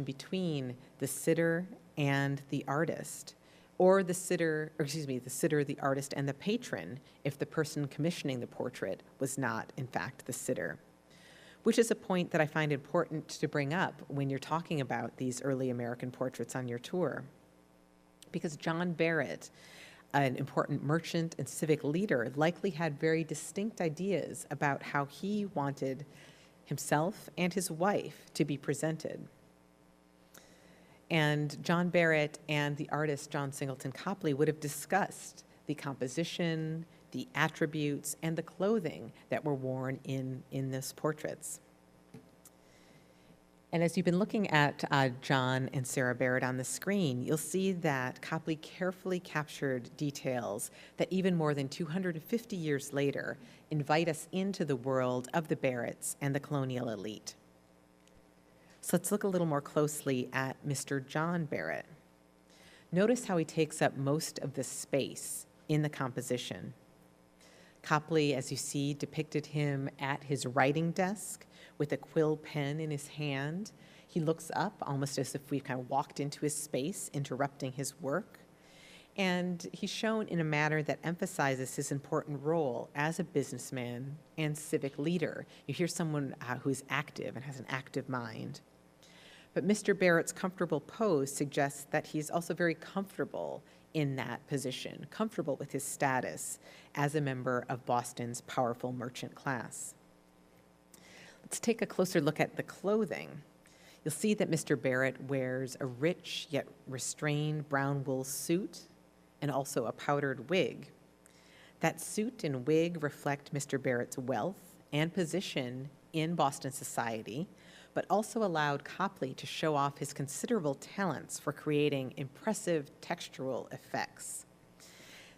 Speaker 2: between the sitter and the artist, or the sitter, the artist, and the patron if the person commissioning the portrait was not, in fact, the sitter. Which is a point that I find important to bring up when you're talking about these early American portraits on your tour. Because John Barrett, an important merchant and civic leader, likely had very distinct ideas about how he wanted himself and his wife to be presented. And John Barrett and the artist John Singleton Copley would have discussed the composition, the attributes, and the clothing that were worn in those portraits. And as you've been looking at John and Sarah Barrett on the screen, you'll see that Copley carefully captured details that even more than 250 years later invite us into the world of the Barretts and the colonial elite. So let's look a little more closely at Mr. John Barrett. Notice how he takes up most of the space in the composition. Copley, as you see, depicted him at his writing desk with a quill pen in his hand. He looks up almost as if we kind of walked into his space, interrupting his work. And he's shown in a manner that emphasizes his important role as a businessman and civic leader. You hear someone who is active and has an active mind. But Mr. Barrett's comfortable pose suggests that he's also very comfortable in that position, comfortable with his status as a member of Boston's powerful merchant class. Let's take a closer look at the clothing. You'll see that Mr. Barrett wears a rich yet restrained brown wool suit and also a powdered wig. That suit and wig reflect Mr. Barrett's wealth and position in Boston society, but also allowed Copley to show off his considerable talents for creating impressive textural effects.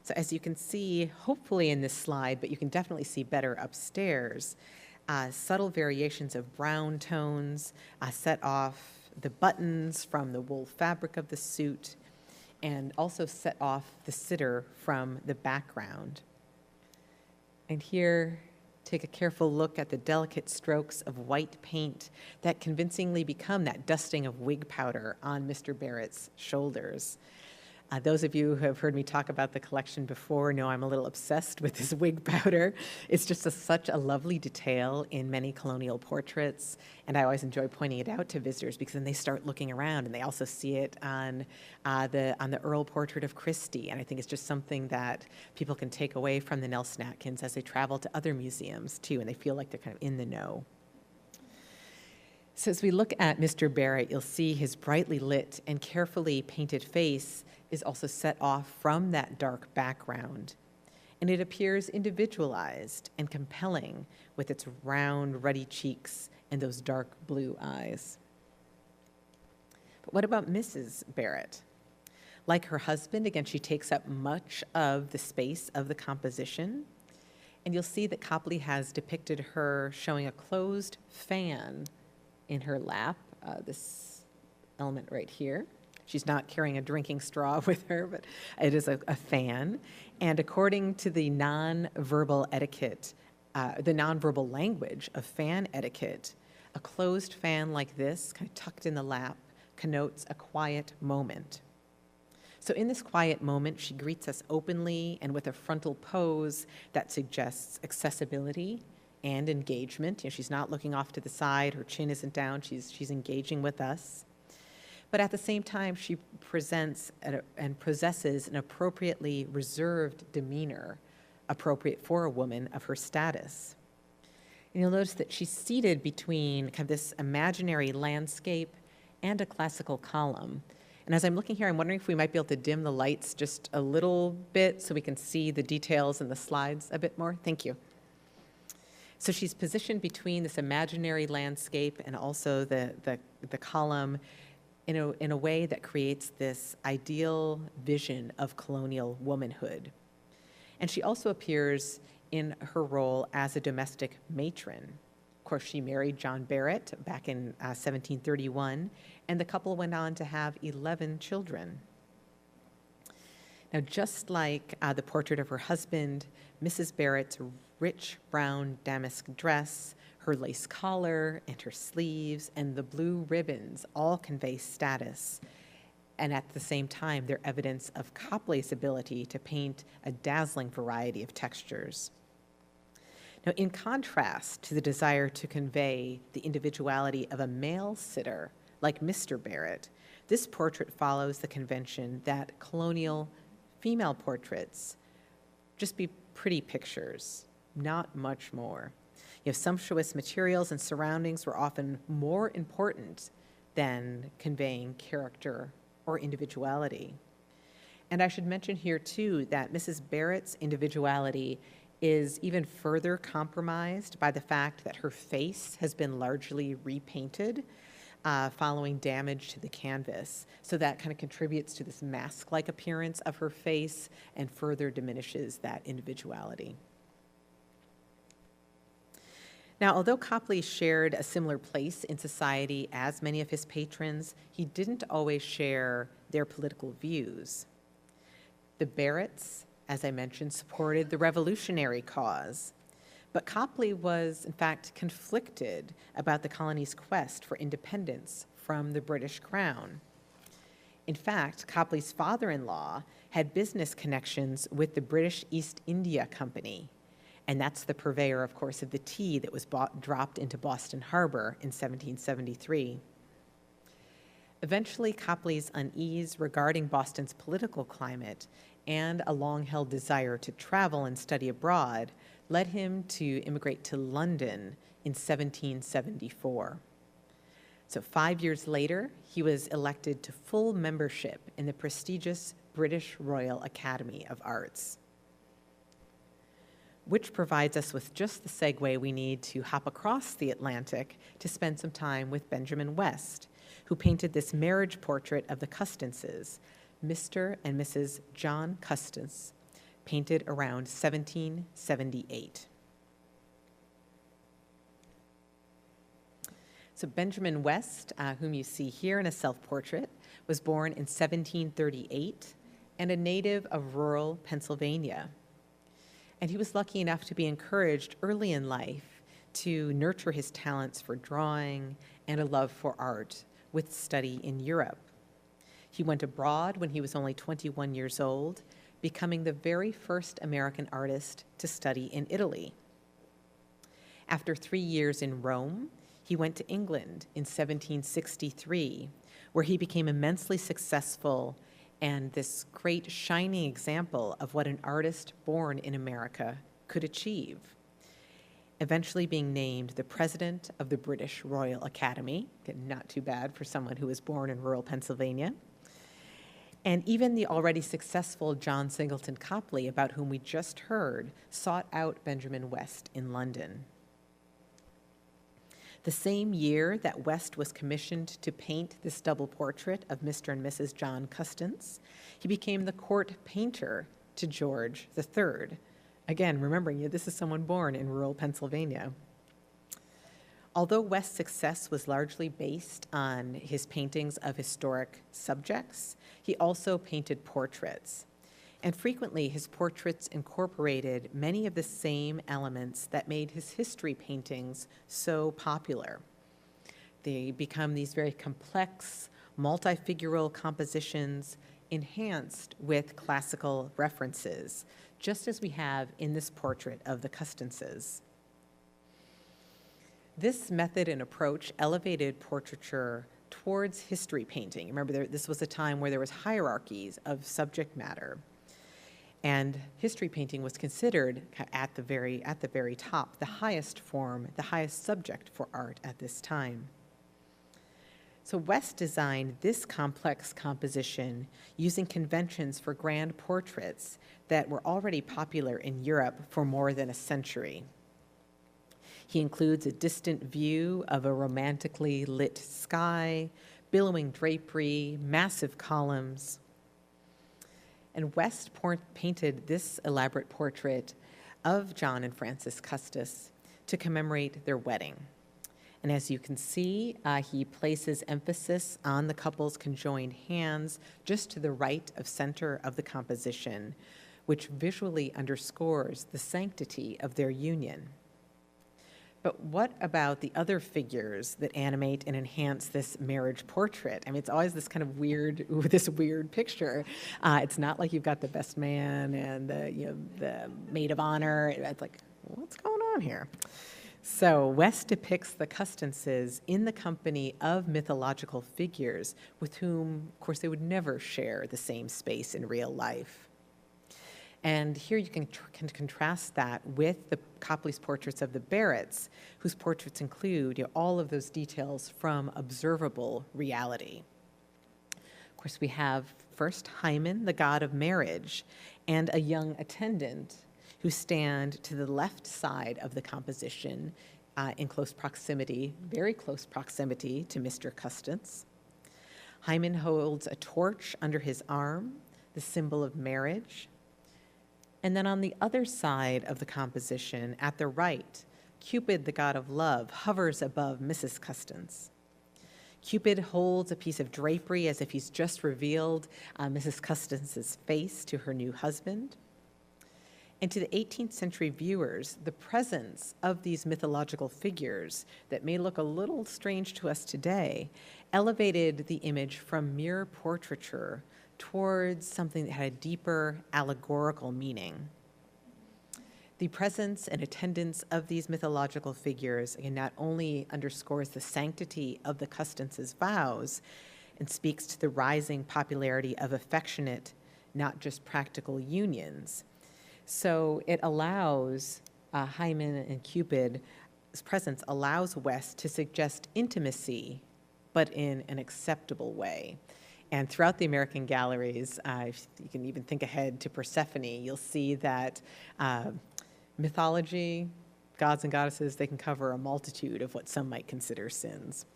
Speaker 2: So as you can see, hopefully in this slide, but you can definitely see better upstairs, subtle variations of brown tones set off the buttons from the wool fabric of the suit and also set off the sitter from the background. And here, take a careful look at the delicate strokes of white paint that convincingly become that dusting of wig powder on Mr. Barrett's shoulders. Those of you who have heard me talk about the collection before know I'm a little obsessed with this wig powder. It's just such a lovely detail in many colonial portraits, and I always enjoy pointing it out to visitors because then they start looking around and they also see it on the Earl portrait of Christie, and I think it's just something that people can take away from the Nelson Atkins as they travel to other museums too, and they feel like they're kind of in the know. So as we look at Mr. Barrett, you'll see his brightly lit and carefully painted face is also set off from that dark background. And it appears individualized and compelling with its round, ruddy cheeks and those dark blue eyes. But what about Mrs. Barrett? Like her husband, again, she takes up much of the space of the composition. And you'll see that Copley has depicted her showing a closed fan in her lap, this element right here. She's not carrying a drinking straw with her, but it is a fan. And according to the nonverbal etiquette, the nonverbal language of fan etiquette, a closed fan like this, kind of tucked in the lap, connotes a quiet moment. So in this quiet moment, she greets us openly and with a frontal pose that suggests accessibility and engagement. You know, she's not looking off to the side, her chin isn't down, she's engaging with us. But at the same time, she presents and possesses an appropriately reserved demeanor, appropriate for a woman of her status. And you'll notice that she's seated between kind of this imaginary landscape and a classical column. And as I'm looking here, I'm wondering if we might be able to dim the lights just a little bit so we can see the details in the slides a bit more. Thank you. So she's positioned between this imaginary landscape and also the column in a way that creates this ideal vision of colonial womanhood. And she also appears in her role as a domestic matron. Of course, she married John Barrett back in 1731, and the couple went on to have 11 children. Now, just like the portrait of her husband, Mrs. Barrett's rich brown damask dress, her lace collar and her sleeves and the blue ribbons all convey status. And at the same time, they're evidence of Copley's ability to paint a dazzling variety of textures. Now, in contrast to the desire to convey the individuality of a male sitter like Mr. Barrett, this portrait follows the convention that colonial female portraits just be pretty pictures, not much more. Sumptuous materials and surroundings were often more important than conveying character or individuality. And I should mention here, too, that Mrs. Barrett's individuality is even further compromised by the fact that her face has been largely repainted following damage to the canvas. So that kind of contributes to this mask-like appearance of her face and further diminishes that individuality. Now, although Copley shared a similar place in society as many of his patrons, he didn't always share their political views. The Barretts, as I mentioned, supported the revolutionary cause, but Copley was, in fact, conflicted about the colony's quest for independence from the British Crown. In fact, Copley's father-in-law had business connections with the British East India Company, and that's the purveyor, of course, of the tea that was dropped into Boston Harbor in 1773. Eventually, Copley's unease regarding Boston's political climate and a long-held desire to travel and study abroad led him to immigrate to London in 1774. So 5 years later, he was elected to full membership in the prestigious British Royal Academy of Arts, which provides us with just the segue we need to hop across the Atlantic to spend some time with Benjamin West, who painted this marriage portrait of the Custances, Mr. and Mrs. John Custance, painted around 1778. So Benjamin West, whom you see here in a self-portrait, was born in 1738 and a native of rural Pennsylvania. And he was lucky enough to be encouraged early in life to nurture his talents for drawing and a love for art with study in Europe. He went abroad when he was only 21 years old, becoming the very first American artist to study in Italy. After 3 years in Rome, he went to England in 1763, where he became immensely successful and this great shining example of what an artist born in America could achieve, eventually being named the president of the British Royal Academy. Not too bad for someone who was born in rural Pennsylvania. And even the already successful John Singleton Copley, about whom we just heard, sought out Benjamin West in London. The same year that West was commissioned to paint this double portrait of Mr. and Mrs. John Custance, he became the court painter to George III. Again, remembering this is someone born in rural Pennsylvania. Although West's success was largely based on his paintings of historic subjects, he also painted portraits. And frequently, his portraits incorporated many of the same elements that made his history paintings so popular. They become these very complex, multifigural compositions enhanced with classical references, just as we have in this portrait of the Custances. This method and approach elevated portraiture towards history painting. Remember, this was a time where there was hierarchies of subject matter. And history painting was considered at the very top, the highest form, the highest subject for art at this time. So West designed this complex composition using conventions for grand portraits that were already popular in Europe for more than a century. He includes a distant view of a romantically lit sky, billowing drapery, massive columns. And West painted this elaborate portrait of John and Frances Custis to commemorate their wedding. And as you can see, he places emphasis on the couple's conjoined hands just to the right of center of the composition, which visually underscores the sanctity of their union. But what about the other figures that animate and enhance this marriage portrait? I mean, it's always this kind of weird, this weird picture. It's not like you've got the best man and the maid of honor. It's like, what's going on here? So West depicts the Custances in the company of mythological figures with whom, of course, they would never share the same space in real life. And here you can contrast that with the Copley's portraits of the Barretts, whose portraits include all of those details from observable reality. Of course, we have first Hymen, the god of marriage, and a young attendant who stand to the left side of the composition in close proximity, very close proximity to Mr. Custis. Hymen holds a torch under his arm, the symbol of marriage. And then on the other side of the composition, at the right, Cupid, the god of love, hovers above Mrs. Custis. Cupid holds a piece of drapery as if he's just revealed Mrs. Custis's face to her new husband. And to the 18th century viewers, the presence of these mythological figures that may look a little strange to us today elevated the image from mere portraiture towards something that had a deeper allegorical meaning. The presence and attendance of these mythological figures, again, not only underscores the sanctity of the Custances' vows and speaks to the rising popularity of affectionate, not just practical unions. So it allows Hymen and Cupid's presence allows West to suggest intimacy, but in an acceptable way. And throughout the American galleries, you can even think ahead to Persephone, you'll see that mythology, gods and goddesses, they can cover a multitude of what some might consider sins.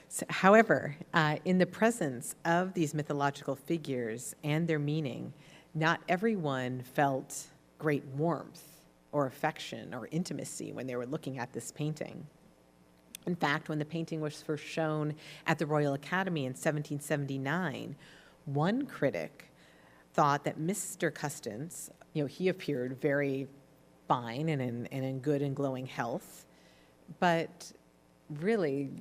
Speaker 2: So, however, in the presence of these mythological figures and their meaning, not everyone felt great warmth or affection or intimacy when they were looking at this painting. In fact, when the painting was first shown at the Royal Academy in 1779, one critic thought that Mr. Custis, he appeared very fine and in good and glowing health, but really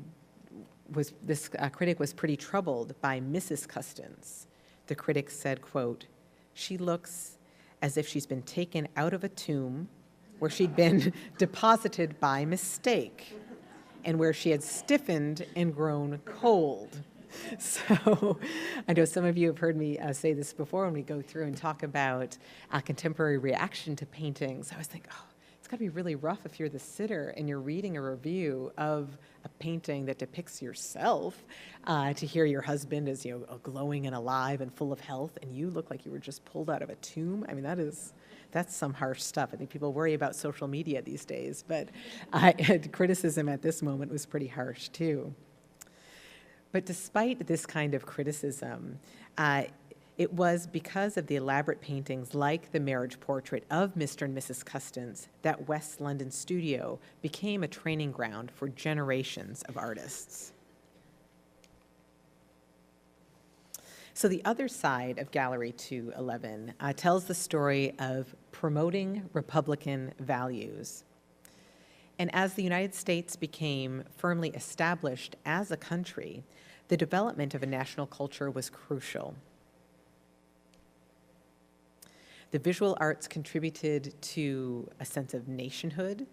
Speaker 2: this critic was pretty troubled by Mrs. Custis. The critic said, quote, "She looks as if she's been taken out of a tomb where she'd been deposited by mistake and where she had stiffened and grown cold." So I know some of you have heard me say this before when we go through and talk about contemporary reaction to paintings. I always think, oh, it's got to be really rough if you're the sitter and you're reading a review of a painting that depicts yourself, to hear your husband is, glowing and alive and full of health, and you look like you were just pulled out of a tomb. I mean, that's some harsh stuff. I think people worry about social media these days, but criticism at this moment was pretty harsh too. But despite this kind of criticism, it was because of the elaborate paintings like the marriage portrait of Mr. and Mrs. Custis that West London Studio became a training ground for generations of artists. So the other side of Gallery 211 tells the story of promoting Republican values. And as the United States became firmly established as a country, the development of a national culture was crucial. The visual arts contributed to a sense of nationhood,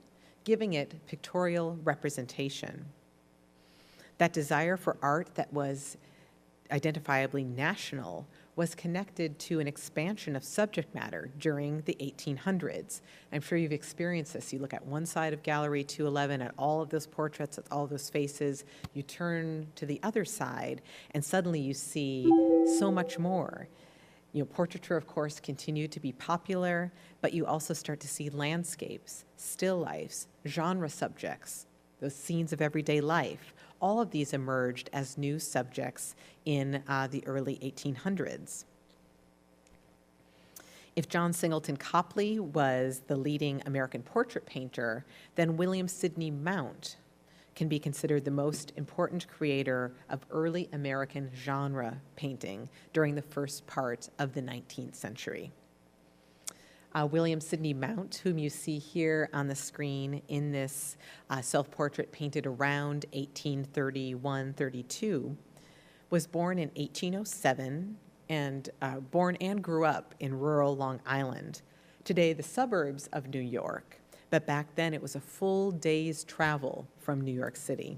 Speaker 2: giving it pictorial representation. That desire for art that was identifiably national was connected to an expansion of subject matter during the 1800s. I'm sure you've experienced this. You look at one side of Gallery 211 at all of those portraits, at all those faces. You turn to the other side, and suddenly you see so much more. You know, portraiture, of course, continued to be popular, but you also start to see landscapes, still lifes, genre subjects, those scenes of everyday life. All of these emerged as new subjects in the early 1800s. If John Singleton Copley was the leading American portrait painter, then William Sidney Mount can be considered the most important creator of early American genre painting during the first part of the 19th century. William Sidney Mount, whom you see here on the screen in this self-portrait painted around 1831-32, was born in 1807 and born and grew up in rural Long Island, today the suburbs of New York, but back then it was a full day's travel from New York City.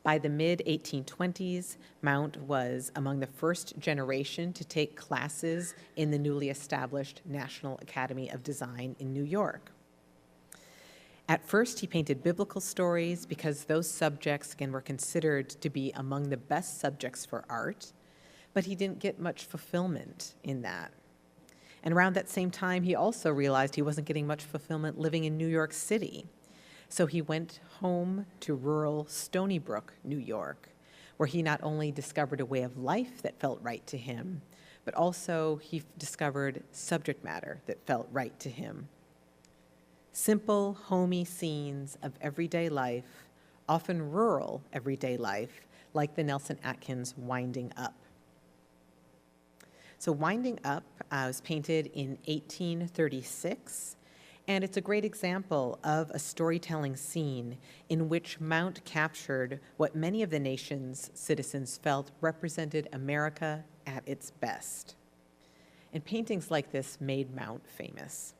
Speaker 2: By the mid-1820s, Mount was among the first generation to take classes in the newly established National Academy of Design in New York. At first, he painted biblical stories because those subjects, again, were considered to be among the best subjects for art, but he didn't get much fulfillment in that. And around that same time, he also realized he wasn't getting much fulfillment living in New York City. So he went home to rural Stony Brook, New York, where he not only discovered a way of life that felt right to him, but also he discovered subject matter that felt right to him. Simple, homey scenes of everyday life, often rural everyday life, like the Nelson Atkins Winding Up. So Winding Up was painted in 1836, and it's a great example of a storytelling scene in which Mount captured what many of the nation's citizens felt represented America at its best. And paintings like this made Mount famous.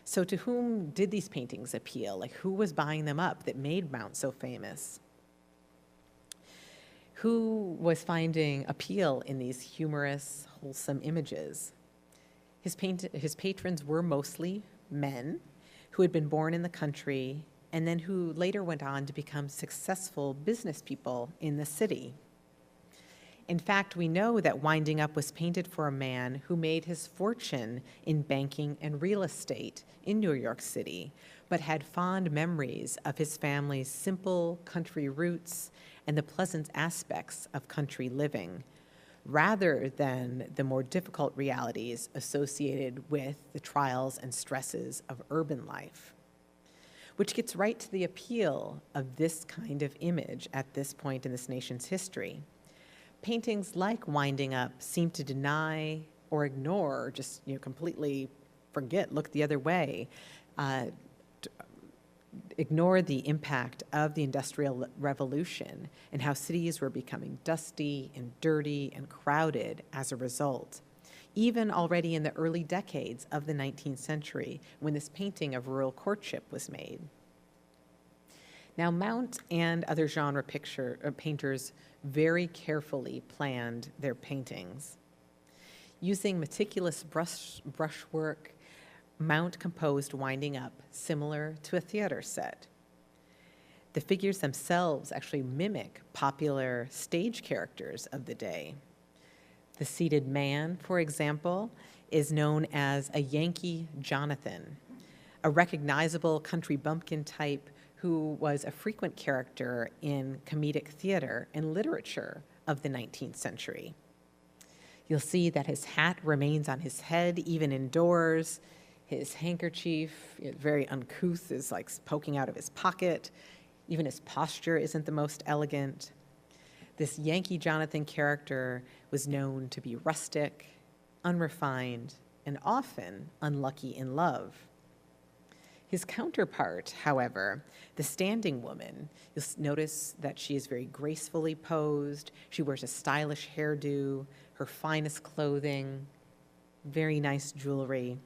Speaker 2: So to whom did these paintings appeal? Like, who was buying them up that made Mount so famous? Who was finding appeal in these humorous, wholesome images? His patrons were mostly men who had been born in the country and then who later went on to become successful business people in the city. In fact, we know that Winding Up was painted for a man who made his fortune in banking and real estate in New York City, but had fond memories of his family's simple country roots and the pleasant aspects of country living, rather than the more difficult realities associated with the trials and stresses of urban life. Which gets right to the appeal of this kind of image at this point in this nation's history. Paintings like Winding Up seem to deny or ignore, or just completely forget, look the other way, ignore the impact of the Industrial Revolution and how cities were becoming dusty and dirty and crowded as a result, even already in the early decades of the 19th century when this painting of rural courtship was made. Now, Mount and other genre painters very carefully planned their paintings. Using meticulous brushwork, Mount composed Winding Up similar to a theater set. The figures themselves actually mimic popular stage characters of the day. The seated man, for example, is known as a Yankee Jonathan, a recognizable country bumpkin type who was a frequent character in comedic theater and literature of the 19th century. You'll see that his hat remains on his head even indoors. His handkerchief, very uncouth, is like poking out of his pocket. Even his posture isn't the most elegant. This Yankee Jonathan character was known to be rustic, unrefined, and often unlucky in love. His counterpart, however, the standing woman, you'll notice that she is very gracefully posed. She wears a stylish hairdo, her finest clothing, very nice jewelry.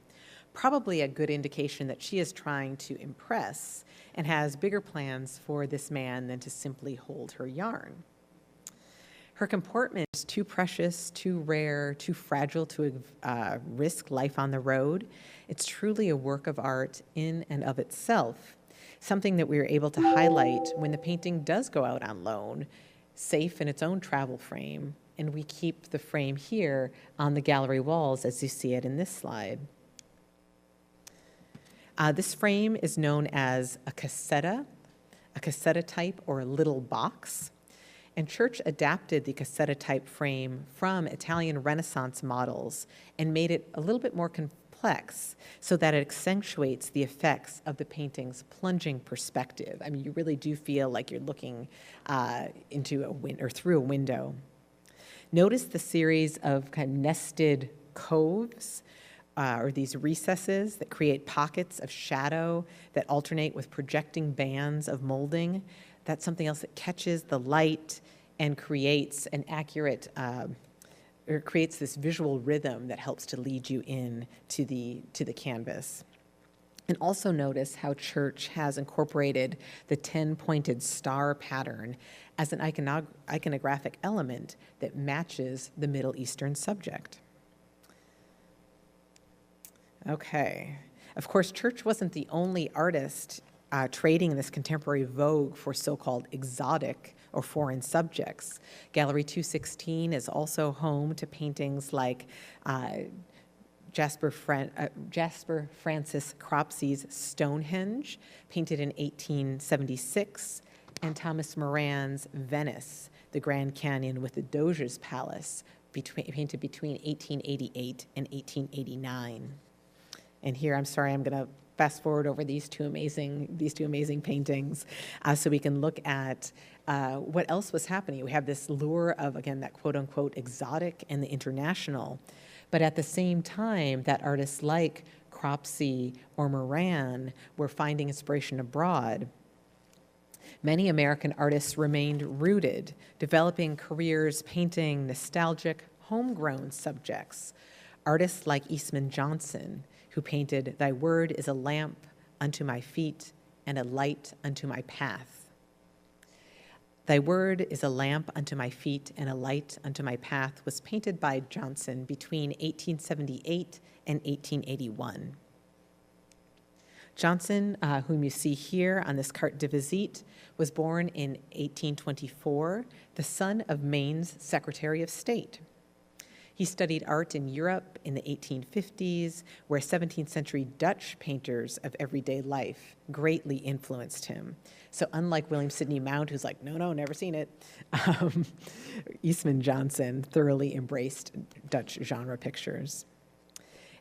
Speaker 2: Probably a good indication that she is trying to impress and has bigger plans for this man than to simply hold her yarn. Her comportment is too precious, too rare, too fragile to risk life on the road. It's truly a work of art in and of itself, something that we were able to highlight when the painting does go out on loan, safe in its own travel frame, and we keep the frame here on the gallery walls as you see it in this slide. This frame is known as a cassetta type, or a little box. And Church adapted the cassetta type frame from Italian Renaissance models and made it a little bit more complex so that it accentuates the effects of the painting's plunging perspective. I mean, you really do feel like you're looking into or through a window. Notice the series of kind of nested coves or these recesses that create pockets of shadow that alternate with projecting bands of molding. That's something else that catches the light and creates an accurate, or creates this visual rhythm that helps to lead you in to the canvas. And also notice how Church has incorporated the 10-pointed star pattern as an iconographic element that matches the Middle Eastern subject. Okay. Of course, Church wasn't the only artist trading this contemporary vogue for so-called exotic or foreign subjects. Gallery 216 is also home to paintings like Jasper Francis Cropsey's Stonehenge, painted in 1876, and Thomas Moran's Venice, the Grand Canyon with the Doge's Palace, painted between 1888 and 1889. And here, I'm sorry, I'm going to fast forward over these two amazing paintings so we can look at what else was happening. We have this lure of, again, that quote-unquote exotic and the international. But at the same time, that artists like Cropsey or Moran were finding inspiration abroad, many American artists remained rooted, developing careers painting nostalgic, homegrown subjects. Artists like Eastman Johnson, who painted "Thy word is a lamp unto my feet and a light unto my path." "Thy word is a lamp unto my feet and a light unto my path" was painted by Johnson between 1878 and 1881. Johnson, whom you see here on this carte de visite, was born in 1824, the son of Maine's Secretary of State. He studied art in Europe in the 1850s, where 17th century Dutch painters of everyday life greatly influenced him. So unlike William Sidney Mount, who's like, no, never seen it, Eastman Johnson thoroughly embraced Dutch genre pictures.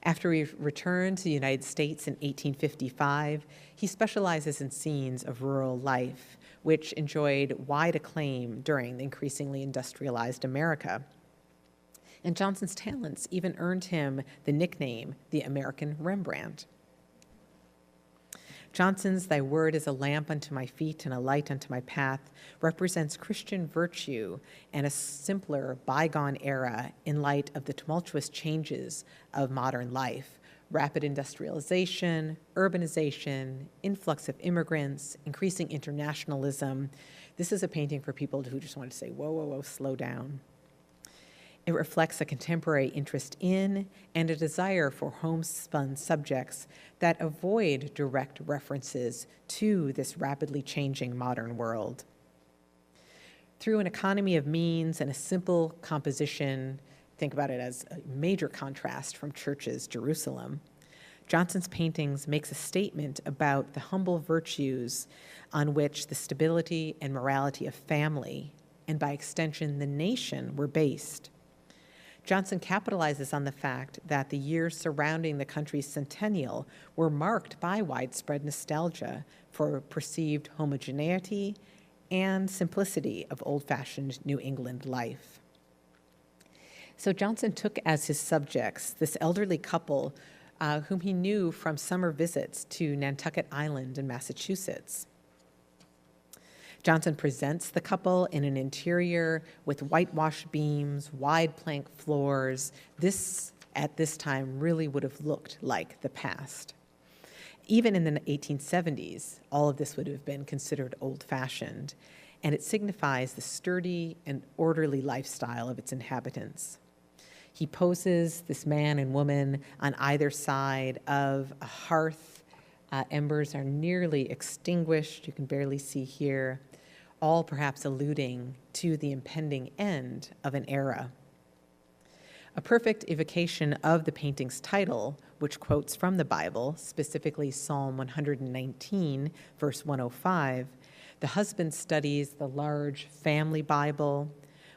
Speaker 2: After he returned to the United States in 1855, he specializes in scenes of rural life, which enjoyed wide acclaim during the increasingly industrialized America. And Johnson's talents even earned him the nickname, the American Rembrandt. Johnson's "Thy word is a lamp unto my feet and a light unto my path" represents Christian virtue and a simpler bygone era in light of the tumultuous changes of modern life: rapid industrialization, urbanization, influx of immigrants, increasing internationalism. This is a painting for people who just want to say, whoa, slow down. It reflects a contemporary interest in and a desire for homespun subjects that avoid direct references to this rapidly changing modern world. Through an economy of means and a simple composition, think about it as a major contrast from Church's Jerusalem, Johnson's paintings makes a statement about the humble virtues on which the stability and morality of family, and by extension the nation, were based. Johnson capitalizes on the fact that the years surrounding the country's centennial were marked by widespread nostalgia for perceived homogeneity and simplicity of old-fashioned New England life. So Johnson took as his subjects this elderly couple whom he knew from summer visits to Nantucket Island in Massachusetts. Johnson presents the couple in an interior with whitewashed beams, wide plank floors. This, at this time, really would have looked like the past. Even in the 1870s, all of this would have been considered old-fashioned. and it signifies the sturdy and orderly lifestyle of its inhabitants. He poses this man and woman on either side of a hearth. Embers are nearly extinguished, you can barely see here, all perhaps alluding to the impending end of an era. A perfect evocation of the painting's title, which quotes from the Bible, specifically Psalm 119, verse 105, the husband studies the large family Bible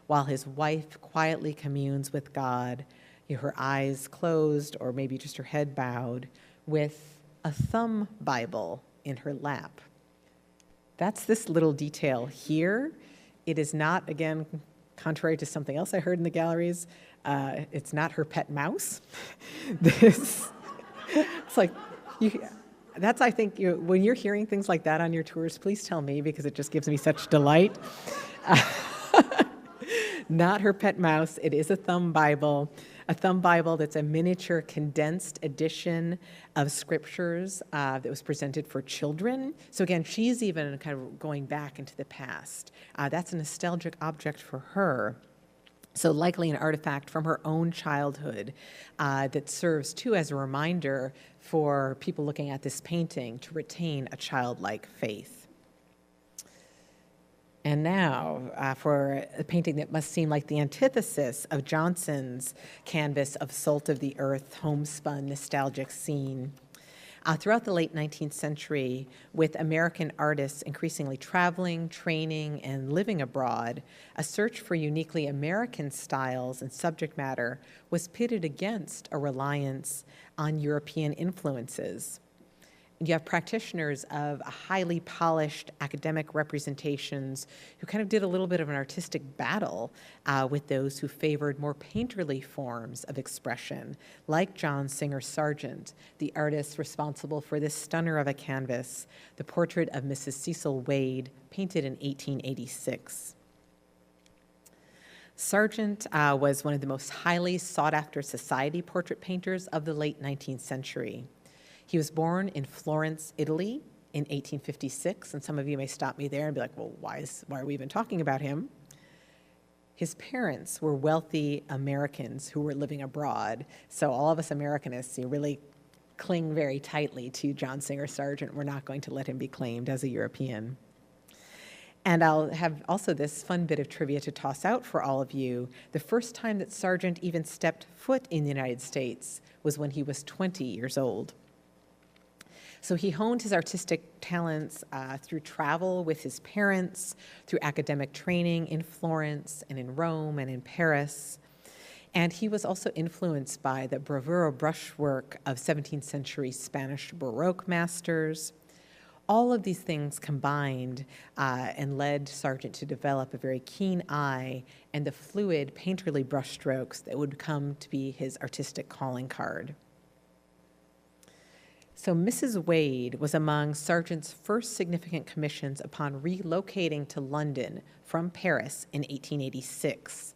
Speaker 2: while his wife quietly communes with God, her eyes closed or maybe just her head bowed, with a thumb Bible in her lap. That's this little detail here. It is not, again, contrary to something else I heard in the galleries, it's not her pet mouse. It's like, that's, I think, when you're hearing things like that on your tours, please tell me, because it just gives me such delight. Not her pet mouse, it is a thumb Bible that's a miniature condensed edition of scriptures that was presented for children. So again, she's even kind of going back into the past. That's a nostalgic object for her. So likely an artifact from her own childhood that serves too as a reminder for people looking at this painting to retain a childlike faith. And now for a painting that must seem like the antithesis of Johnson's canvas of Salt of the Earth, homespun, nostalgic scene. Throughout the late 19th century, with American artists increasingly traveling, training, and living abroad, a search for uniquely American styles and subject matter was pitted against a reliance on European influences. You have practitioners of highly polished academic representations who kind of did a little bit of an artistic battle with those who favored more painterly forms of expression, like John Singer Sargent, the artist responsible for this stunner of a canvas, the portrait of Mrs. Cecil Wade, painted in 1886. Sargent was one of the most highly sought-after society portrait painters of the late 19th century. He was born in Florence, Italy in 1856, and some of you may stop me there and be like, well, why are we even talking about him? His parents were wealthy Americans who were living abroad, so all of us Americanists, really cling very tightly to John Singer Sargent. We're not going to let him be claimed as a European. And I'll have also this fun bit of trivia to toss out for all of you. The first time that Sargent even stepped foot in the United States was when he was 20 years old. So he honed his artistic talents through travel with his parents, through academic training in Florence and in Rome and in Paris. And he was also influenced by the bravura brushwork of 17th century Spanish Baroque masters. All of these things combined and led Sargent to develop a very keen eye and the fluid painterly brushstrokes that would come to be his artistic calling card. So Mrs. Wade was among Sargent's first significant commissions upon relocating to London from Paris in 1886.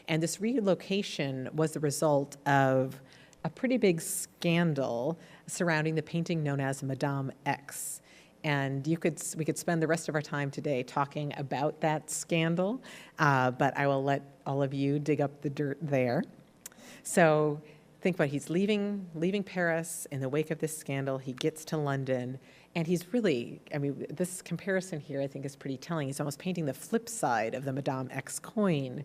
Speaker 2: And this relocation was the result of a pretty big scandal surrounding the painting known as Madame X. And we could spend the rest of our time today talking about that scandal, but I will let all of you dig up the dirt there. So think about it, he's leaving Paris in the wake of this scandal. He gets to London, and he's really, this comparison here I think is pretty telling. He's almost painting the flip side of the Madame X coin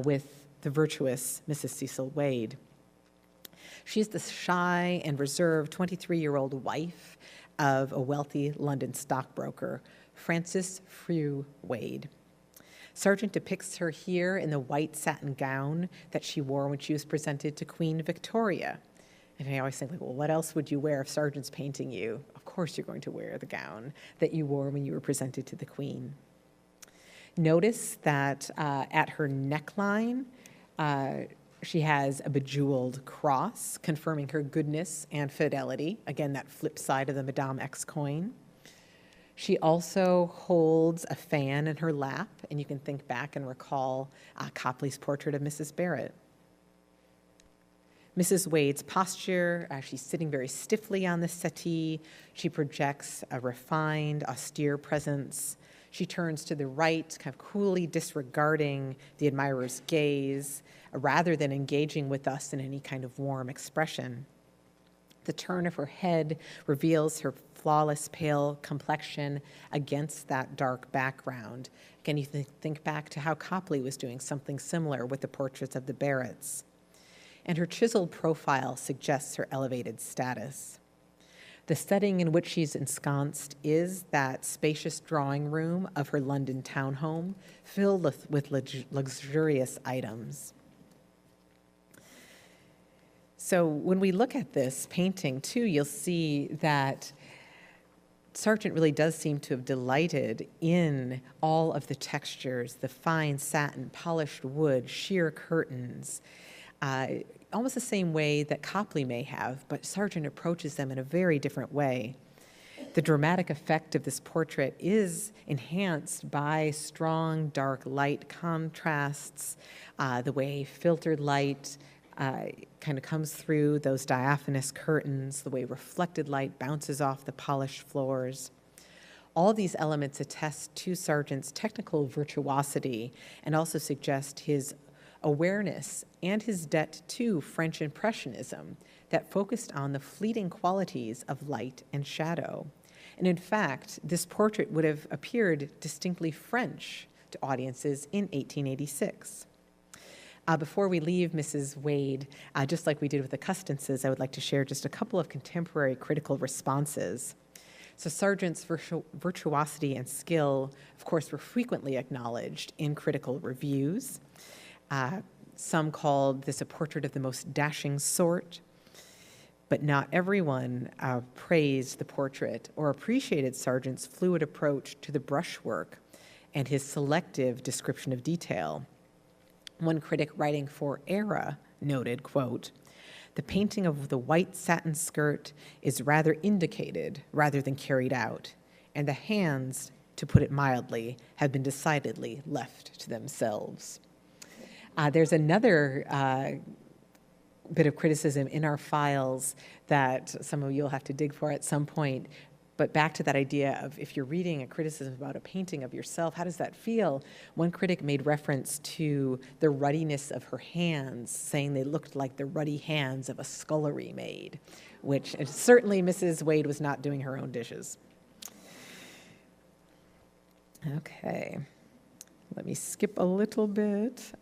Speaker 2: with the virtuous Mrs. Cecil Wade. She's the shy and reserved 23-year-old wife of a wealthy London stockbroker, Frances Frew Wade. Sargent depicts her here in the white satin gown that she wore when she was presented to Queen Victoria. And I always think, well, what else would you wear if Sargent's painting you? Of course you're going to wear the gown that you wore when you were presented to the Queen. Notice that at her neckline, she has a bejeweled cross, confirming her goodness and fidelity. Again, that flip side of the Madame X coin. She also holds a fan in her lap, and you can think back and recall Copley's portrait of Mrs. Barrett. Mrs. Wade's posture, she's sitting very stiffly on the settee. She projects a refined, austere presence. She turns to the right, kind of coolly disregarding the admirer's gaze, rather than engaging with us in any kind of warm expression. The turn of her head reveals her flawless pale complexion against that dark background. Again, you think back to how Copley was doing something similar with the portraits of the Barretts. And her chiseled profile suggests her elevated status. The setting in which she's ensconced is that spacious drawing room of her London townhome, filled with luxurious items. So when we look at this painting, too, you'll see that Sargent really does seem to have delighted in all of the textures, the fine satin, polished wood, sheer curtains, almost the same way that Copley may have, but Sargent approaches them in a very different way. The dramatic effect of this portrait is enhanced by strong dark light contrasts, the way filtered light kind of comes through those diaphanous curtains, the way reflected light bounces off the polished floors. All these elements attest to Sargent's technical virtuosity and also suggest his awareness and his debt to French Impressionism that focused on the fleeting qualities of light and shadow. And in fact, this portrait would have appeared distinctly French to audiences in 1886. Before we leave Mrs. Wade, just like we did with the Custances, I would like to share just a couple of contemporary critical responses. So Sargent's virtuosity and skill, of course, were frequently acknowledged in critical reviews. Some called this a portrait of the most dashing sort, but not everyone praised the portrait or appreciated Sargent's fluid approach to the brushwork and his selective description of detail. One critic writing for Era noted, quote, "The painting of the white satin skirt is rather indicated rather than carried out, and the hands, to put it mildly, have been decidedly left to themselves." There's another bit of criticism in our files that some of you will have to dig for at some point. But back to that idea of if you're reading a criticism about a painting of yourself, how does that feel? One critic made reference to the ruddiness of her hands, saying they looked like the ruddy hands of a scullery maid, which certainly Mrs. Wade was not doing her own dishes. Okay, let me skip a little bit.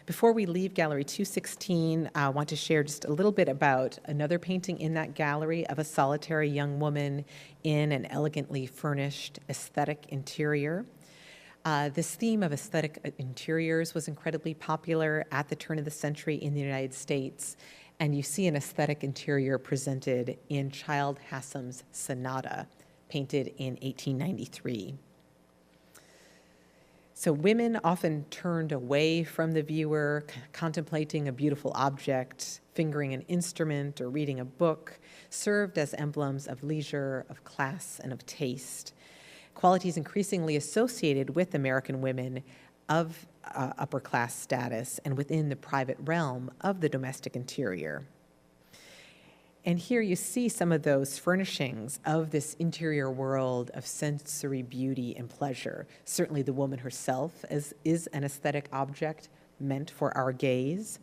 Speaker 2: Before we leave Gallery 216, I want to share just a little bit about another painting in that gallery of a solitary young woman in an elegantly furnished aesthetic interior. This theme of aesthetic interiors was incredibly popular at the turn of the century in the United States, and you see an aesthetic interior presented in Childe Hassam's Sonata, painted in 1893. So women often turned away from the viewer, contemplating a beautiful object, fingering an instrument, or reading a book, served as emblems of leisure, of class, and of taste. Qualities increasingly associated with American women of upper class status and within the private realm of the domestic interior. And here you see some of those furnishings of this interior world of sensory beauty and pleasure. Certainly the woman herself is an aesthetic object meant for our gaze.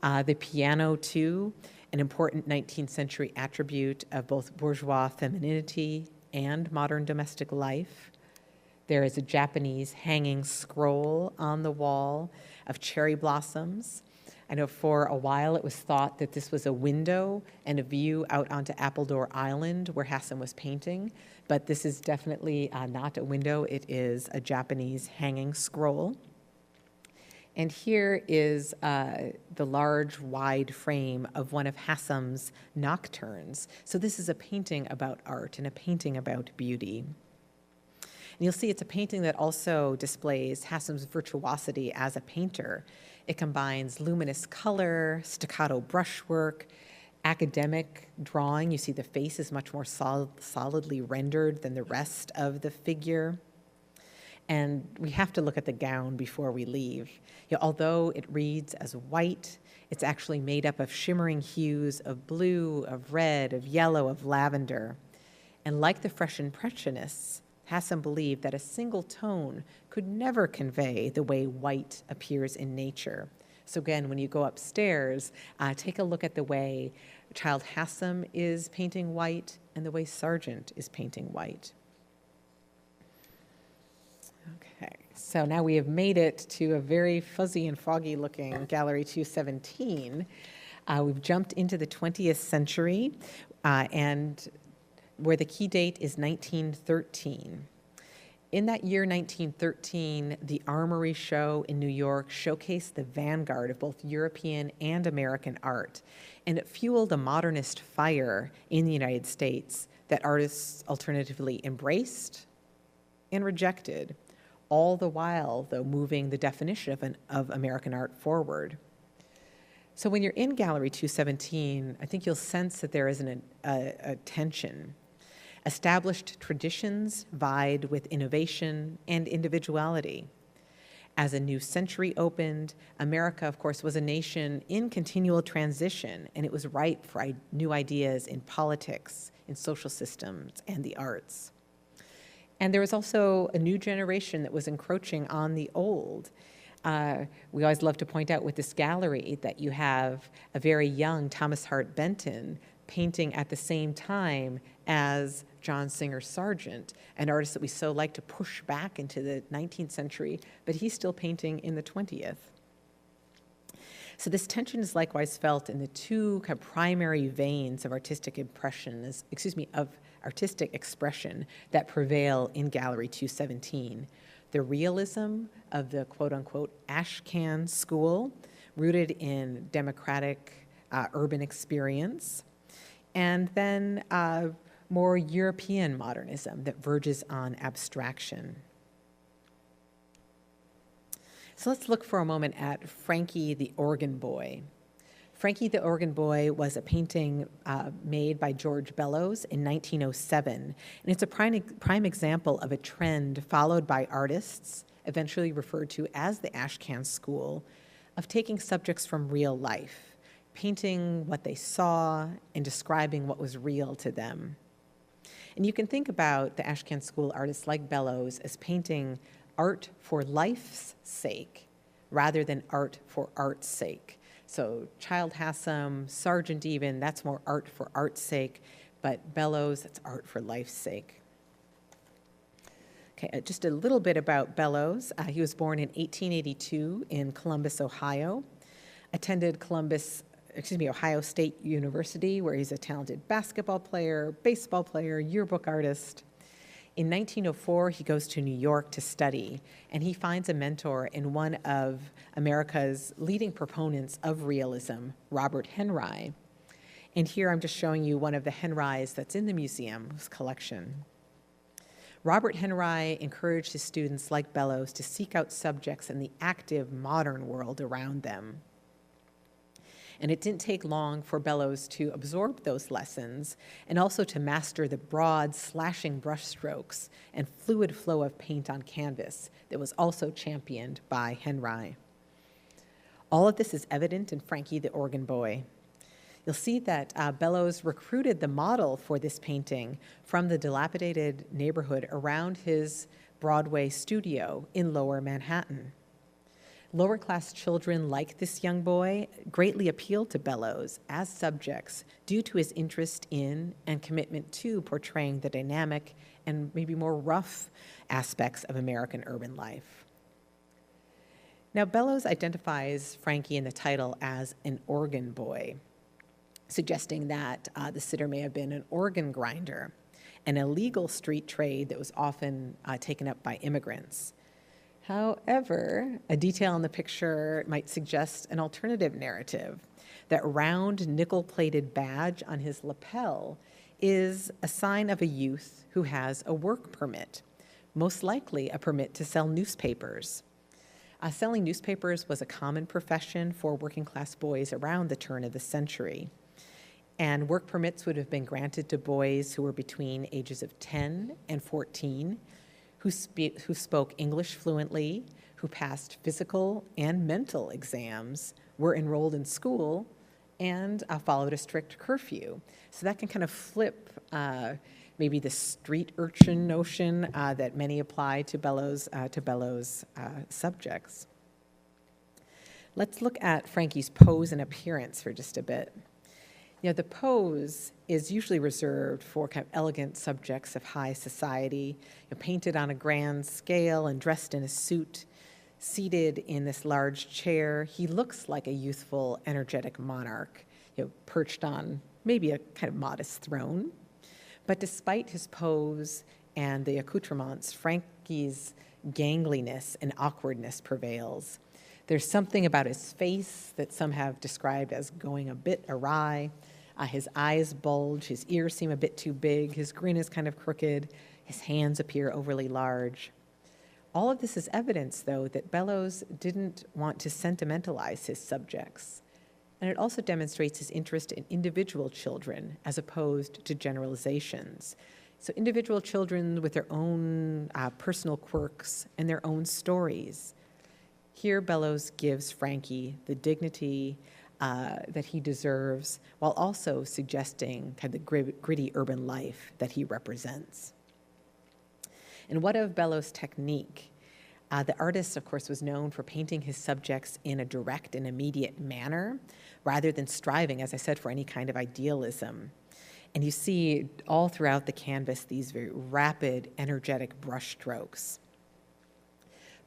Speaker 2: The piano, too, an important 19th century attribute of both bourgeois femininity and modern domestic life. There is a Japanese hanging scroll on the wall of cherry blossoms. I know for a while it was thought that this was a window and a view out onto Appledore Island where Hassam was painting, but this is definitely not a window. It is a Japanese hanging scroll. And here is the large, wide frame of one of Hassam's nocturnes. So this is a painting about art and a painting about beauty. And you'll see it's a painting that also displays Hassam's virtuosity as a painter. It combines luminous color, staccato brushwork, academic drawing. You see the face is much more solidly rendered than the rest of the figure. And we have to look at the gown before we leave. You know, although it reads as white, it's actually made up of shimmering hues of blue, of red, of yellow, of lavender. And like the French Impressionists, Hassan believed that a single tone could never convey the way white appears in nature. So again, when you go upstairs, take a look at the way Child Hassan is painting white and the way Sargent is painting white. Okay, so now we have made it to a very fuzzy and foggy looking Gallery 217. We've jumped into the 20th century and where the key date is 1913. In that year, 1913, the Armory Show in New York showcased the vanguard of both European and American art, and it fueled a modernist fire in the United States that artists alternatively embraced and rejected, all the while, though, moving the definition of American art forward. So when you're in Gallery 217, I think you'll sense that there is a tension. Established traditions vied with innovation and individuality. As a new century opened, America, of course, was a nation in continual transition, and it was ripe for new ideas in politics, in social systems, and the arts. And there was also a new generation that was encroaching on the old. We always love to point out with this gallery that you have a very young Thomas Hart Benton painting at the same time as John Singer Sargent, an artist that we so like to push back into the 19th century, but he's still painting in the 20th. So this tension is likewise felt in the two kind of primary veins of artistic expression that prevail in Gallery 217. The realism of the quote-unquote Ashcan school, rooted in democratic urban experience, and then more European modernism that verges on abstraction. So let's look for a moment at Frankie the Organ Boy. Frankie the Organ Boy was a painting made by George Bellows in 1907, and it's a prime example of a trend followed by artists, eventually referred to as the Ashcan School, of taking subjects from real life, painting what they saw and describing what was real to them. And you can think about the Ashcan School artists like Bellows as painting art for life's sake rather than art for art's sake. So Child Hassan, Sargent even, that's more art for art's sake, but Bellows, that's art for life's sake. Okay, just a little bit about Bellows. He was born in 1882 in Columbus, Ohio, attended Ohio State University, where he's a talented basketball player, baseball player, yearbook artist. In 1904, he goes to New York to study, and he finds a mentor in one of America's leading proponents of realism, Robert Henry. And here I'm just showing you one of the Henrys that's in the museum's collection. Robert Henry encouraged his students like Bellows to seek out subjects in the active modern world around them. And it didn't take long for Bellows to absorb those lessons and also to master the broad, slashing brushstrokes and fluid flow of paint on canvas that was also championed by Henry. All of this is evident in Frankie the Organ Boy. You'll see that Bellows recruited the model for this painting from the dilapidated neighborhood around his Broadway studio in Lower Manhattan. Lower-class children like this young boy greatly appealed to Bellows as subjects due to his interest in and commitment to portraying the dynamic and maybe more rough aspects of American urban life. Now, Bellows identifies Frankie in the title as an organ boy, suggesting that the sitter may have been an organ grinder, an illegal street trade that was often taken up by immigrants. However, a detail in the picture might suggest an alternative narrative. That round nickel-plated badge on his lapel is a sign of a youth who has a work permit, most likely a permit to sell newspapers. Selling newspapers was a common profession for working-class boys around the turn of the century. And work permits would have been granted to boys who were between ages of 10 and 14, who spoke English fluently, who passed physical and mental exams, were enrolled in school, and followed a strict curfew. So that can kind of flip maybe the street urchin notion that many apply to Bellows' subjects. Let's look at Frankie's pose and appearance for just a bit. The pose is usually reserved for kind of elegant subjects of high society, painted on a grand scale and dressed in a suit, seated in this large chair. He looks like a youthful, energetic monarch, perched on maybe a kind of modest throne. But despite his pose and the accoutrements, Frankie's gangliness and awkwardness prevails. There's something about his face that some have described as going a bit awry. His eyes bulge, his ears seem a bit too big, his grin is kind of crooked, his hands appear overly large. All of this is evidence, though, that Bellows didn't want to sentimentalize his subjects. And it also demonstrates his interest in individual children as opposed to generalizations. So individual children with their own personal quirks and their own stories. Here, Bellows gives Frankie the dignity that he deserves, while also suggesting kind of the gritty urban life that he represents. And what of Bellows' technique? The artist, of course, was known for painting his subjects in a direct and immediate manner, rather than striving, as I said, for any kind of idealism. And you see all throughout the canvas these very rapid, energetic brushstrokes.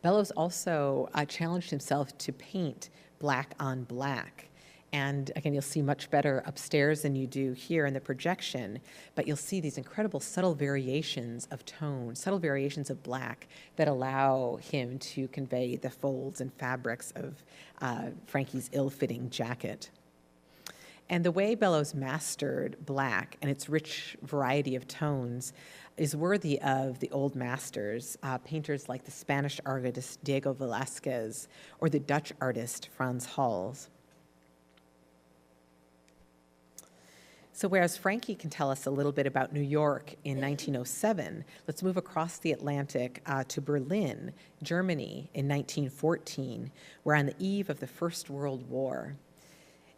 Speaker 2: Bellows also challenged himself to paint black on black. And again, you'll see much better upstairs than you do here in the projection, but you'll see these incredible subtle variations of tone, subtle variations of black that allow him to convey the folds and fabrics of Frankie's ill-fitting jacket. And the way Bellows mastered black and its rich variety of tones is worthy of the old masters, painters like the Spanish artist Diego Velázquez or the Dutch artist Frans Hals. So whereas Frankie can tell us a little bit about New York in 1907, let's move across the Atlantic to Berlin, Germany in 1914. We're on the eve of the First World War.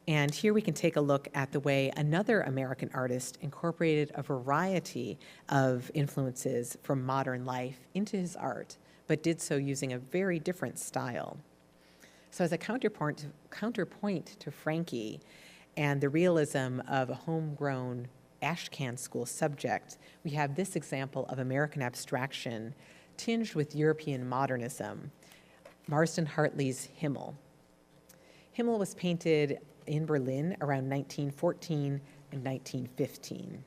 Speaker 2: And here we can take a look at the way another American artist incorporated a variety of influences from modern life into his art, but did so using a very different style. So as a counterpoint to Frankie, and the realism of a homegrown ashcan school subject, we have this example of American abstraction tinged with European modernism, Marston Hartley's Himmel. Himmel was painted in Berlin around 1914 and 1915.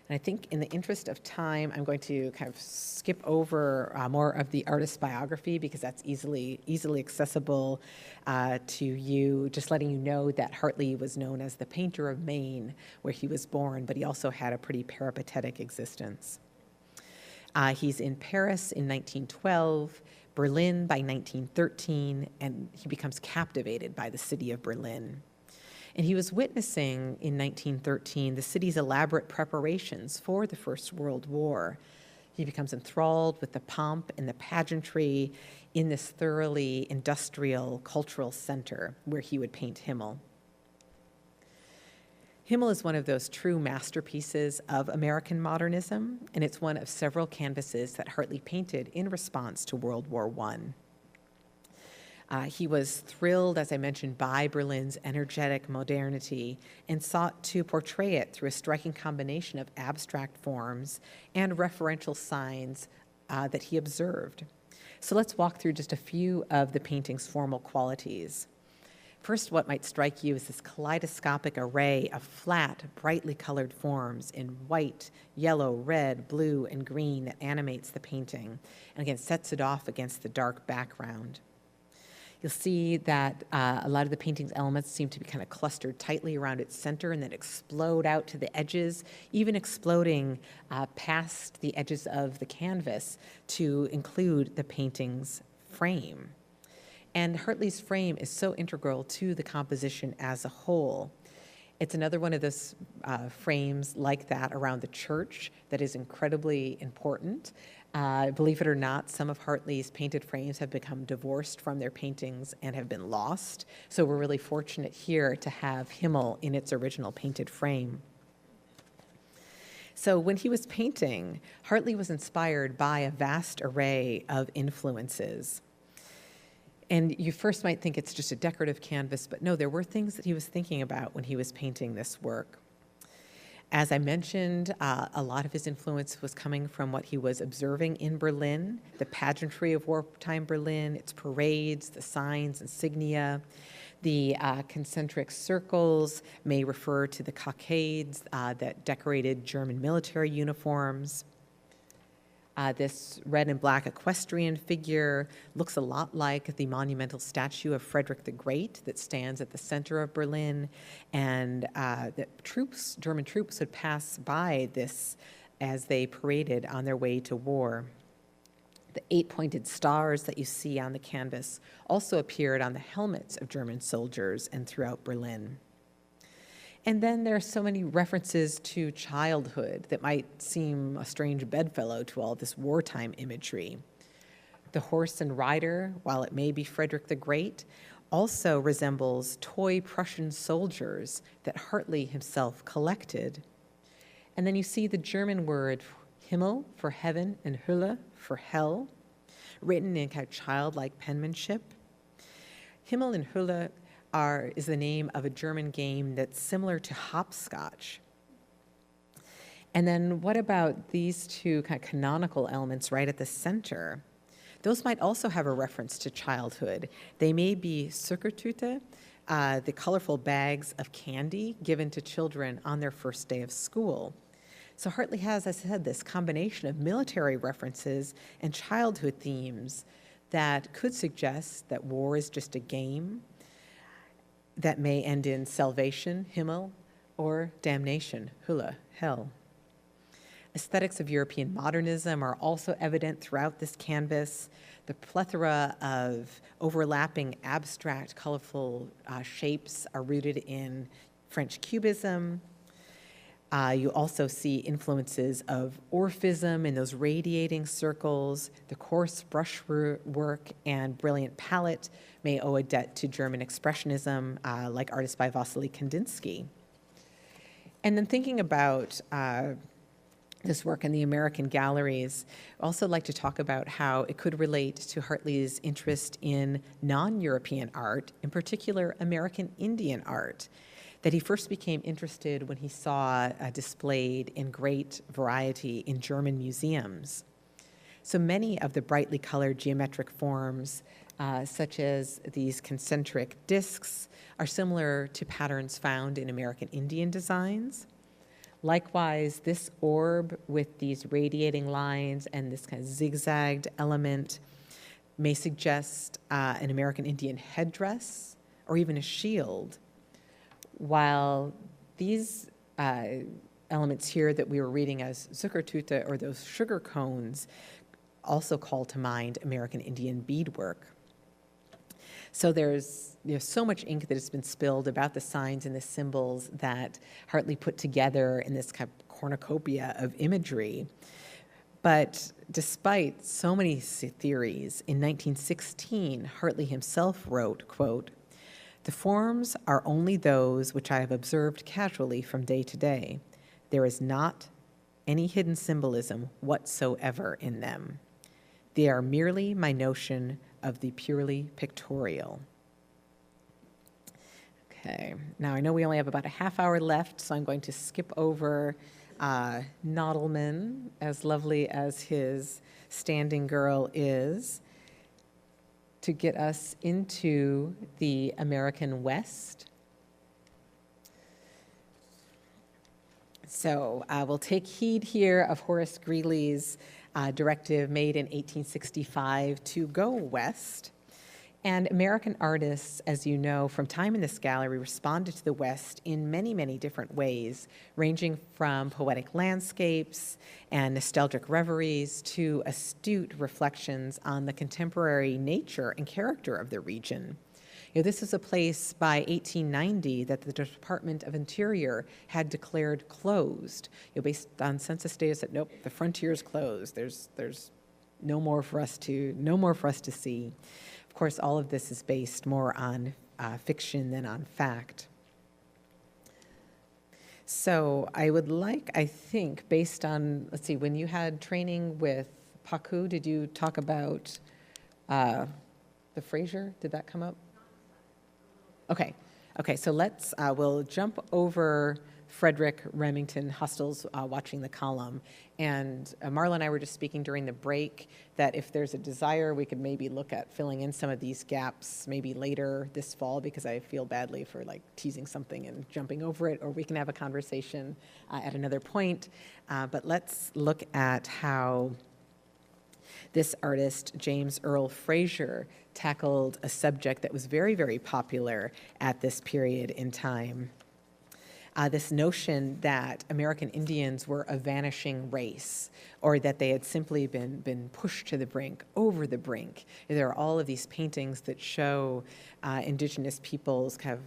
Speaker 2: And I think in the interest of time, I'm going to kind of skip over more of the artist's biography because that's easily accessible to you, just letting you know that Hartley was known as the painter of Maine, where he was born, but he also had a pretty peripatetic existence. He's in Paris in 1912, Berlin by 1913, and he becomes captivated by the city of Berlin. And he was witnessing in 1913 the city's elaborate preparations for the First World War. He becomes enthralled with the pomp and the pageantry in this thoroughly industrial cultural center where he would paint Himmel. Himmel is one of those true masterpieces of American modernism, and it's one of several canvases that Hartley painted in response to World War I. He was thrilled, as I mentioned, by Berlin's energetic modernity and sought to portray it through a striking combination of abstract forms and referential signs that he observed. So let's walk through just a few of the painting's formal qualities. First, what might strike you is this kaleidoscopic array of flat, brightly colored forms in white, yellow, red, blue, and green that animates the painting, and again, sets it off against the dark background. You'll see that a lot of the painting's elements seem to be kind of clustered tightly around its center and then explode out to the edges, even exploding past the edges of the canvas to include the painting's frame. And Hartley's frame is so integral to the composition as a whole. It's another one of those frames like that around the church that is incredibly important. Believe it or not, some of Hartley's painted frames have become divorced from their paintings and have been lost. So we're really fortunate here to have Himmel in its original painted frame. So when he was painting, Hartley was inspired by a vast array of influences. And you first might think it's just a decorative canvas, but no, there were things that he was thinking about when he was painting this work. As I mentioned, a lot of his influence was coming from what he was observing in Berlin, the pageantry of wartime Berlin, its parades, the signs, insignia. The concentric circles may refer to the cockades that decorated German military uniforms. This red and black equestrian figure looks a lot like the monumental statue of Frederick the Great that stands at the center of Berlin, and German troops would pass by this as they paraded on their way to war. The 8-pointed stars that you see on the canvas also appeared on the helmets of German soldiers and throughout Berlin. And then there are so many references to childhood that might seem a strange bedfellow to all this wartime imagery. The horse and rider, while it may be Frederick the Great, also resembles toy Prussian soldiers that Hartley himself collected. And then you see the German word Himmel for heaven and Hölle for hell, written in kind of childlike penmanship. Himmel and Hölle is the name of a German game that's similar to hopscotch. And then what about these two kind of canonical elements right at the center? Those might also have a reference to childhood. They may be Zuckertüte, the colorful bags of candy given to children on their first day of school. So Hartley has, as I said, this combination of military references and childhood themes that could suggest that war is just a game that may end in salvation, Himmel, or damnation, Hölle, hell. Aesthetics of European modernism are also evident throughout this canvas. The plethora of overlapping, abstract, colorful shapes are rooted in French Cubism. You also see influences of Orphism in those radiating circles. The coarse brushwork and brilliant palette may owe a debt to German Expressionism, like artists by Wassily Kandinsky. And then thinking about this work in the American galleries, I'd also like to talk about how it could relate to Hartley's interest in non-European art, in particular American Indian art, that he first became interested when he saw displayed in great variety in German museums. So many of the brightly colored geometric forms, such as these concentric discs, are similar to patterns found in American Indian designs. Likewise, this orb with these radiating lines and this kind of zigzagged element may suggest an American Indian headdress or even a shield, while these elements here that we were reading as Zuckertüte, or those sugar cones, also call to mind American Indian beadwork. So there's so much ink that has been spilled about the signs and the symbols that Hartley put together in this kind of cornucopia of imagery. But despite so many theories, in 1916, Hartley himself wrote, quote, "The forms are only those which I have observed casually from day to day. There is not any hidden symbolism whatsoever in them. They are merely my notion of the purely pictorial." Okay, now I know we only have about a half hour left, so I'm going to skip over Nodelman, as lovely as his standing girl is, to get us into the American West. So we'll take heed here of Horace Greeley's directive made in 1865 to go west. And American artists, as you know, from time in this gallery, responded to the West in many, many different ways, ranging from poetic landscapes and nostalgic reveries to astute reflections on the contemporary nature and character of the region. This is a place by 1890 that the Department of Interior had declared closed. Based on census data, said, nope, the frontier is closed. There's no more for us to see. Of course, all of this is based more on fiction than on fact. So I would like, I think, based on, let's see, when you had training with Paku, did you talk about the Fraser? Did that come up? Okay. Okay, so we'll jump over Frederick Remington Hustel's Watching the Column. And Marla and I were just speaking during the break that if there's a desire, we could maybe look at filling in some of these gaps maybe later this fall, because I feel badly for like teasing something and jumping over it, or we can have a conversation at another point. But let's look at how this artist, James Earl Fraser, tackled a subject that was very, very popular at this period in time. This notion that American Indians were a vanishing race, or that they had simply been pushed to the brink, over the brink. There are all of these paintings that show indigenous peoples kind of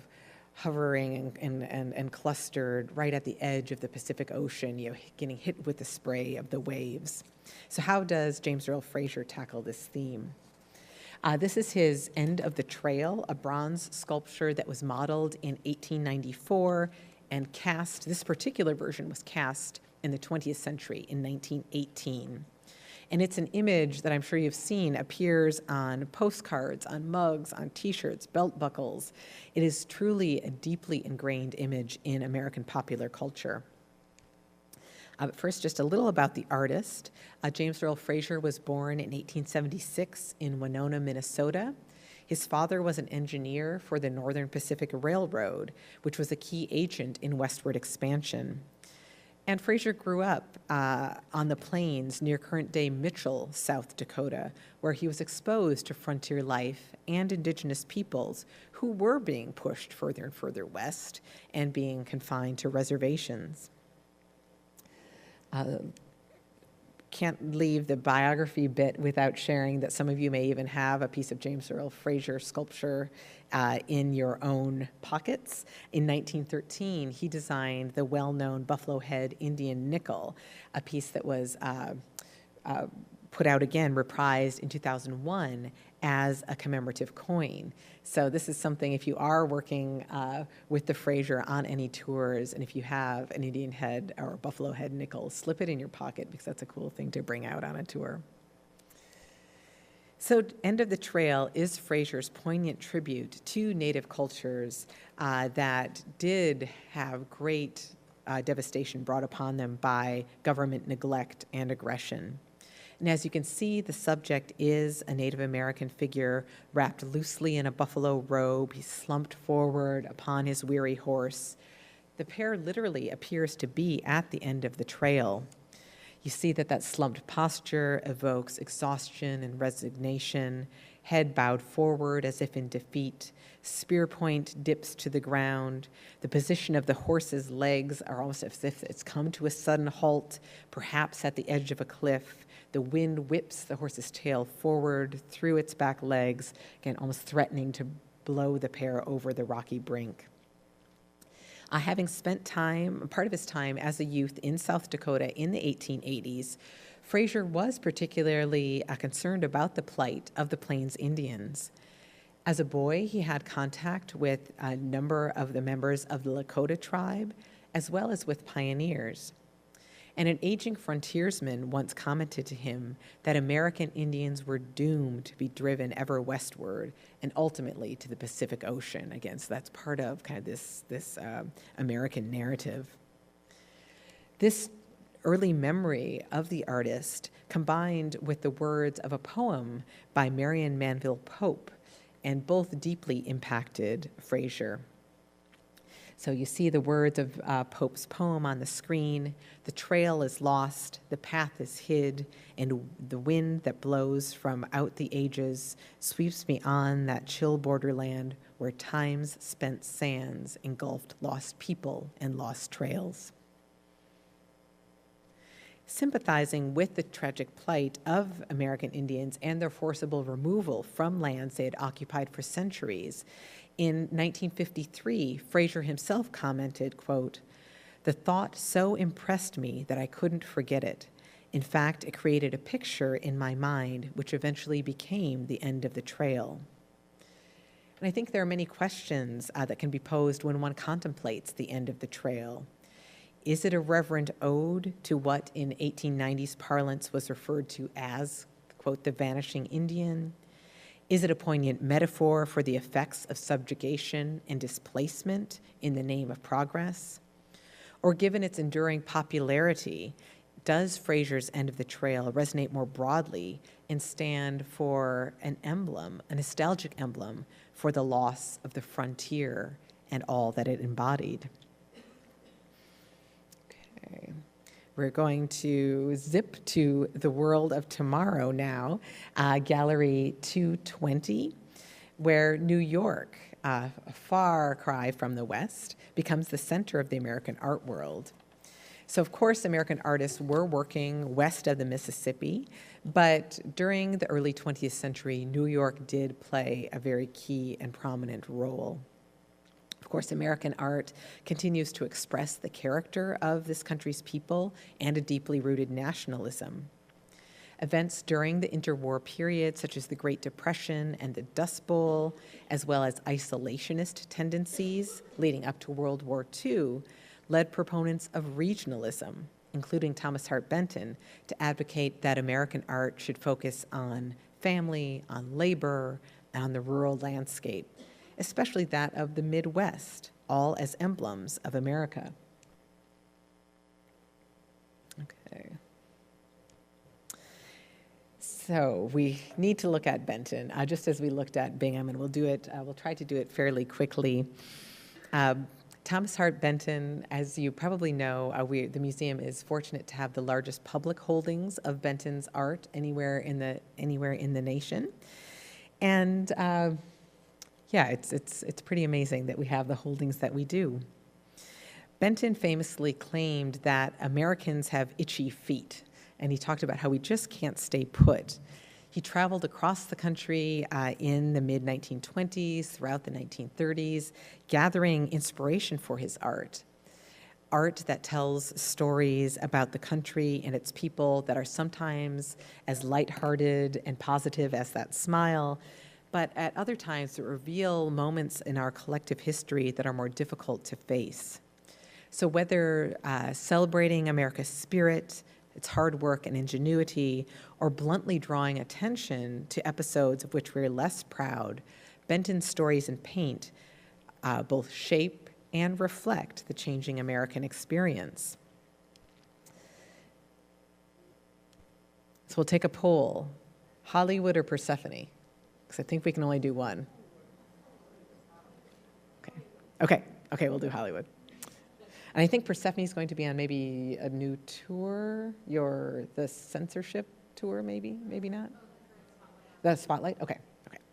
Speaker 2: hovering and clustered right at the edge of the Pacific Ocean, getting hit with the spray of the waves. So how does James Earl Fraser tackle this theme? This is his End of the Trail, a bronze sculpture that was modeled in 1894 and cast, this particular version was cast in the 20th century in 1918. And it's an image that I'm sure you've seen, appears on postcards, on mugs, on t-shirts, belt buckles. It is truly a deeply ingrained image in American popular culture. But first, just a little about the artist. James Earl Fraser was born in 1876 in Winona, Minnesota. His father was an engineer for the Northern Pacific Railroad, which was a key agent in westward expansion. And Fraser grew up on the plains near current-day Mitchell, South Dakota, where he was exposed to frontier life and indigenous peoples who were being pushed further and further west and being confined to reservations. Can't leave the biography bit without sharing that some of you may even have a piece of James Earl Fraser sculpture in your own pockets. In 1913, he designed the well-known Buffalo Head Indian nickel, a piece that was put out again, reprised in 2001 as a commemorative coin. So this is something, if you are working with the Fraser on any tours, and if you have an Indian head or Buffalo Head nickel, slip it in your pocket, because that's a cool thing to bring out on a tour. So End of the Trail is Fraser's poignant tribute to Native cultures that did have great devastation brought upon them by government neglect and aggression. And as you can see, the subject is a Native American figure wrapped loosely in a buffalo robe. He's slumped forward upon his weary horse. The pair literally appears to be at the end of the trail. You see that slumped posture evokes exhaustion and resignation, head bowed forward as if in defeat, spear point dips to the ground. The position of the horse's legs are almost as if it's come to a sudden halt, perhaps at the edge of a cliff. The wind whips the horse's tail forward through its back legs, again, almost threatening to blow the pair over the rocky brink. Having spent part of his time as a youth in South Dakota in the 1880s, Fraser was particularly concerned about the plight of the Plains Indians. As a boy, he had contact with a number of the members of the Lakota tribe, as well as with pioneers. And an aging frontiersman once commented to him that American Indians were doomed to be driven ever westward and ultimately to the Pacific Ocean. Again, so that's part of kind of this American narrative. This early memory of the artist combined with the words of a poem by Marion Manville Pope, and both deeply impacted Fraser. So you see the words of Pope's poem on the screen. The trail is lost, the path is hid, and the wind that blows from out the ages sweeps me on that chill borderland where time's spent sands engulfed lost people and lost trails. Sympathizing with the tragic plight of American Indians and their forcible removal from lands they had occupied for centuries, in 1953, Fraser himself commented, quote, "The thought so impressed me that I couldn't forget it. In fact, it created a picture in my mind which eventually became the end of the trail." And I think there are many questions that can be posed when one contemplates the end of the trail. Is it a reverent ode to what in 1890s parlance was referred to as, quote, the vanishing Indian? Is it a poignant metaphor for the effects of subjugation and displacement in the name of progress? Or given its enduring popularity, does Fraser's End of the Trail resonate more broadly and stand for an emblem, a nostalgic emblem for the loss of the frontier and all that it embodied? Okay. We're going to zip to the world of tomorrow now, Gallery 220, where New York, a far cry from the West, becomes the center of the American art world. So, of course, American artists were working west of the Mississippi, but during the early 20th century, New York did play a very key and prominent role. Of course, American art continues to express the character of this country's people and a deeply rooted nationalism. Events during the interwar period, such as the Great Depression and the Dust Bowl, as well as isolationist tendencies leading up to World War II, led proponents of regionalism, including Thomas Hart Benton, to advocate that American art should focus on family, on labor, and on the rural landscape, especially that of the Midwest, all as emblems of America. Okay. So we need to look at Benton, just as we looked at Bingham, and we'll try to do it fairly quickly. Thomas Hart Benton, as you probably know, the museum is fortunate to have the largest public holdings of Benton's art anywhere in the nation, and yeah, it's pretty amazing that we have the holdings that we do. Benton famously claimed that Americans have itchy feet, and he talked about how we just can't stay put. He traveled across the country in the mid-1920s, throughout the 1930s, gathering inspiration for his art. Art that tells stories about the country and its people that are sometimes as lighthearted and positive as that smile, but at other times that reveal moments in our collective history that are more difficult to face. So whether celebrating America's spirit, its hard work and ingenuity, or bluntly drawing attention to episodes of which we're less proud, Benton's stories in paint both shape and reflect the changing American experience. So we'll take a poll. Hollywood or Persephone? Because I think we can only do one. Okay, we'll do Hollywood. And I think Persephone is going to be on maybe a new tour, the censorship tour, maybe not? The Spotlight? Okay.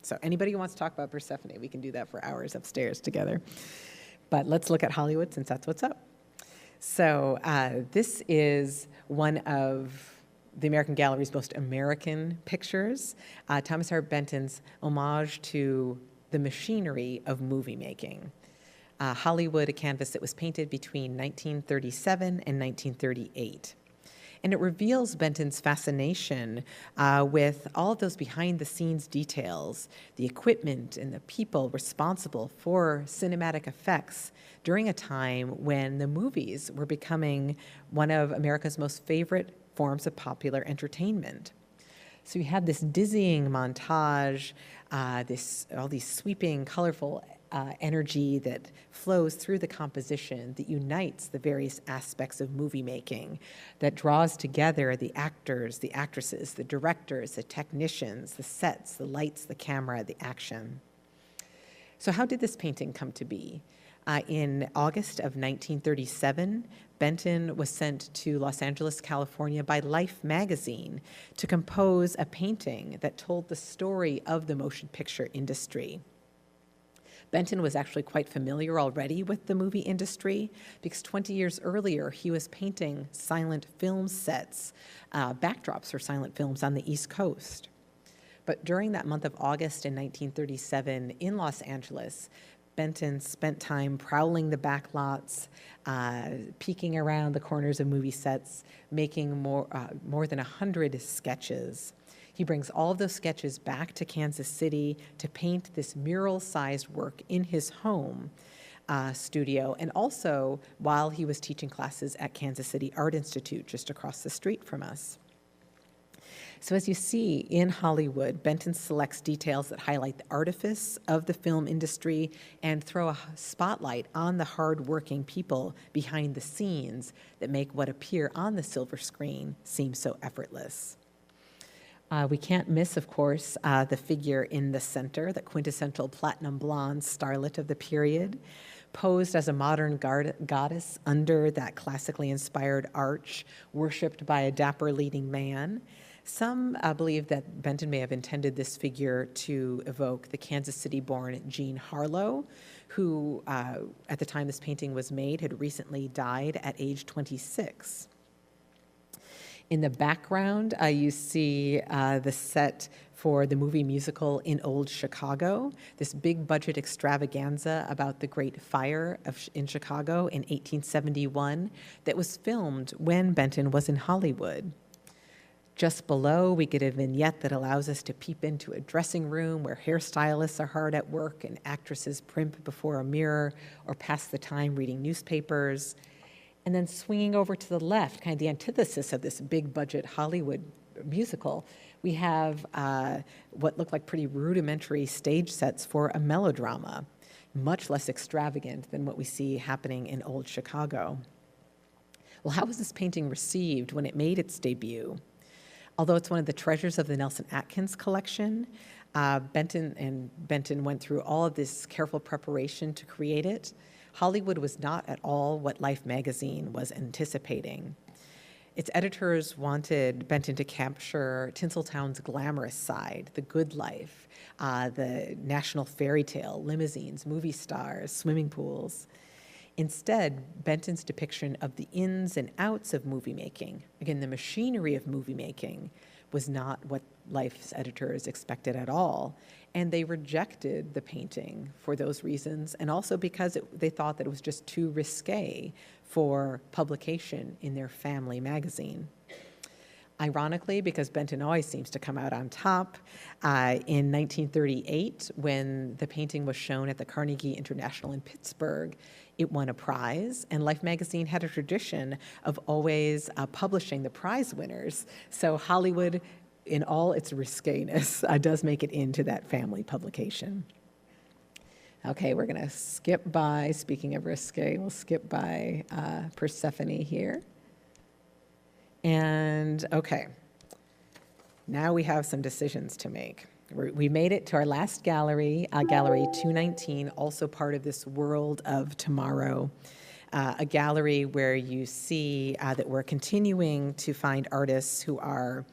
Speaker 2: So anybody who wants to talk about Persephone, we can do that for hours upstairs together. But let's look at Hollywood since that's what's up. So this is one of the American Gallery's most American pictures, Thomas Hart Benton's homage to the machinery of movie making. Hollywood, a canvas that was painted between 1937 and 1938. And it reveals Benton's fascination with all of those behind-the-scenes details, the equipment and the people responsible for cinematic effects during a time when the movies were becoming one of America's most favorite forms of popular entertainment. So you have this dizzying montage, all these sweeping, colorful energy that flows through the composition that unites the various aspects of movie making, that draws together the actors, the actresses, the directors, the technicians, the sets, the lights, the camera, the action. So how did this painting come to be? In August of 1937, Benton was sent to Los Angeles, California by Life magazine to compose a painting that told the story of the motion picture industry. Benton was actually quite familiar already with the movie industry because 20 years earlier, he was painting silent film sets, backdrops for silent films on the East Coast. But during that month of August in 1937 in Los Angeles, Benton spent time prowling the back lots, peeking around the corners of movie sets, making more than 100 sketches. He brings all of those sketches back to Kansas City to paint this mural-sized work in his home studio, and also while he was teaching classes at Kansas City Art Institute, just across the street from us. So as you see, in Hollywood, Benton selects details that highlight the artifice of the film industry and throw a spotlight on the hard-working people behind the scenes that make what appear on the silver screen seem so effortless. We can't miss, of course, the figure in the center, the quintessential platinum blonde starlet of the period, posed as a modern goddess under that classically inspired arch, worshipped by a dapper leading man. Some believe that Benton may have intended this figure to evoke the Kansas City-born Jean Harlow, who, at the time this painting was made, had recently died at age 26. In the background, you see the set for the movie musical In Old Chicago, this big budget extravaganza about the Great Fire in Chicago in 1871 that was filmed when Benton was in Hollywood. Just below, we get a vignette that allows us to peep into a dressing room where hairstylists are hard at work and actresses primp before a mirror or pass the time reading newspapers. And then swinging over to the left, kind of the antithesis of this big budget Hollywood musical, we have what look like pretty rudimentary stage sets for a melodrama, much less extravagant than what we see happening in Old Chicago. Well, how was this painting received when it made its debut? Although it's one of the treasures of the Nelson Atkins collection, Benton went through all of this careful preparation to create it. Hollywood was not at all what Life magazine was anticipating. Its editors wanted Benton to capture Tinseltown's glamorous side, the good life, the national fairy tale, limousines, movie stars, swimming pools. Instead, Benton's depiction of the ins and outs of movie making, again, the machinery of movie making, was not what Life's editors expected at all. And they rejected the painting for those reasons, and also because they thought that it was just too risque for publication in their family magazine. Ironically, because Benton always seems to come out on top, in 1938, when the painting was shown at the Carnegie International in Pittsburgh, it won a prize, and Life magazine had a tradition of always publishing the prize winners. So Hollywood, in all its risqueness, does make it into that family publication. Okay, we're going to skip by, speaking of risque, we'll skip by Persephone here. And okay, now we have some decisions to make. We made it to our last gallery, Gallery 219, also part of this World of Tomorrow, a gallery where you see that we're continuing to find artists who are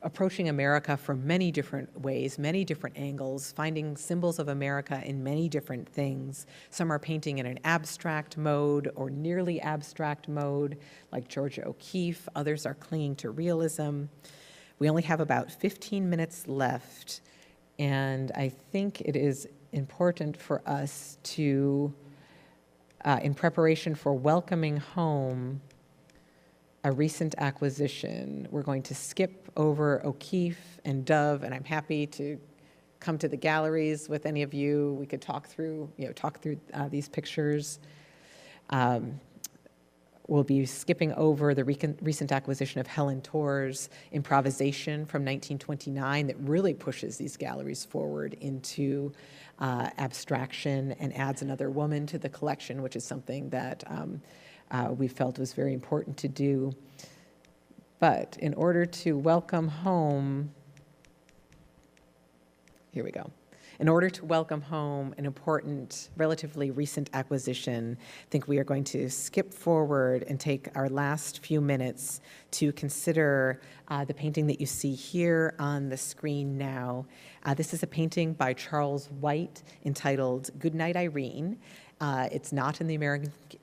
Speaker 2: approaching America from many different ways, many different angles, finding symbols of America in many different things. Some are painting in an abstract mode or nearly abstract mode, like Georgia O'Keeffe. Others are clinging to realism. We only have about 15 minutes left, and I think it is important for us to, in preparation for welcoming home a recent acquisition, we're going to skip over O'Keeffe and Dove, and I'm happy to come to the galleries with any of you. We could talk through these pictures. We'll be skipping over the recent acquisition of Helen Torr's Improvisation from 1929 that really pushes these galleries forward into abstraction and adds another woman to the collection, which is something that we felt was very important to do. But in order to welcome home, here we go. In order to welcome home an important, relatively recent acquisition, I think we are going to skip forward and take our last few minutes to consider the painting that you see here on the screen now. This is a painting by Charles White entitled Goodnight, Irene. It's not in the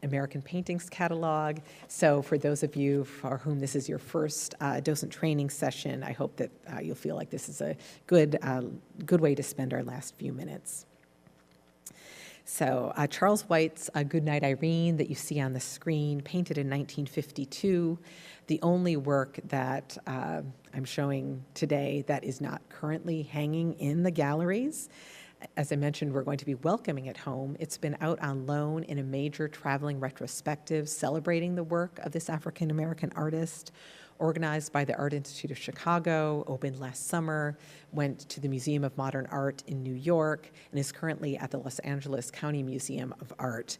Speaker 2: American Paintings catalog, so for those of you for whom this is your first docent training session, I hope that you'll feel like this is a good way to spend our last few minutes. So Charles White's Goodnight, Irene that you see on the screen, painted in 1952, the only work that I'm showing today that is not currently hanging in the galleries. As I mentioned, we're going to be welcoming it home. It's been out on loan in a major traveling retrospective celebrating the work of this African-American artist, organized by the Art Institute of Chicago, opened last summer, went to the Museum of Modern Art in New York, and is currently at the Los Angeles County Museum of Art,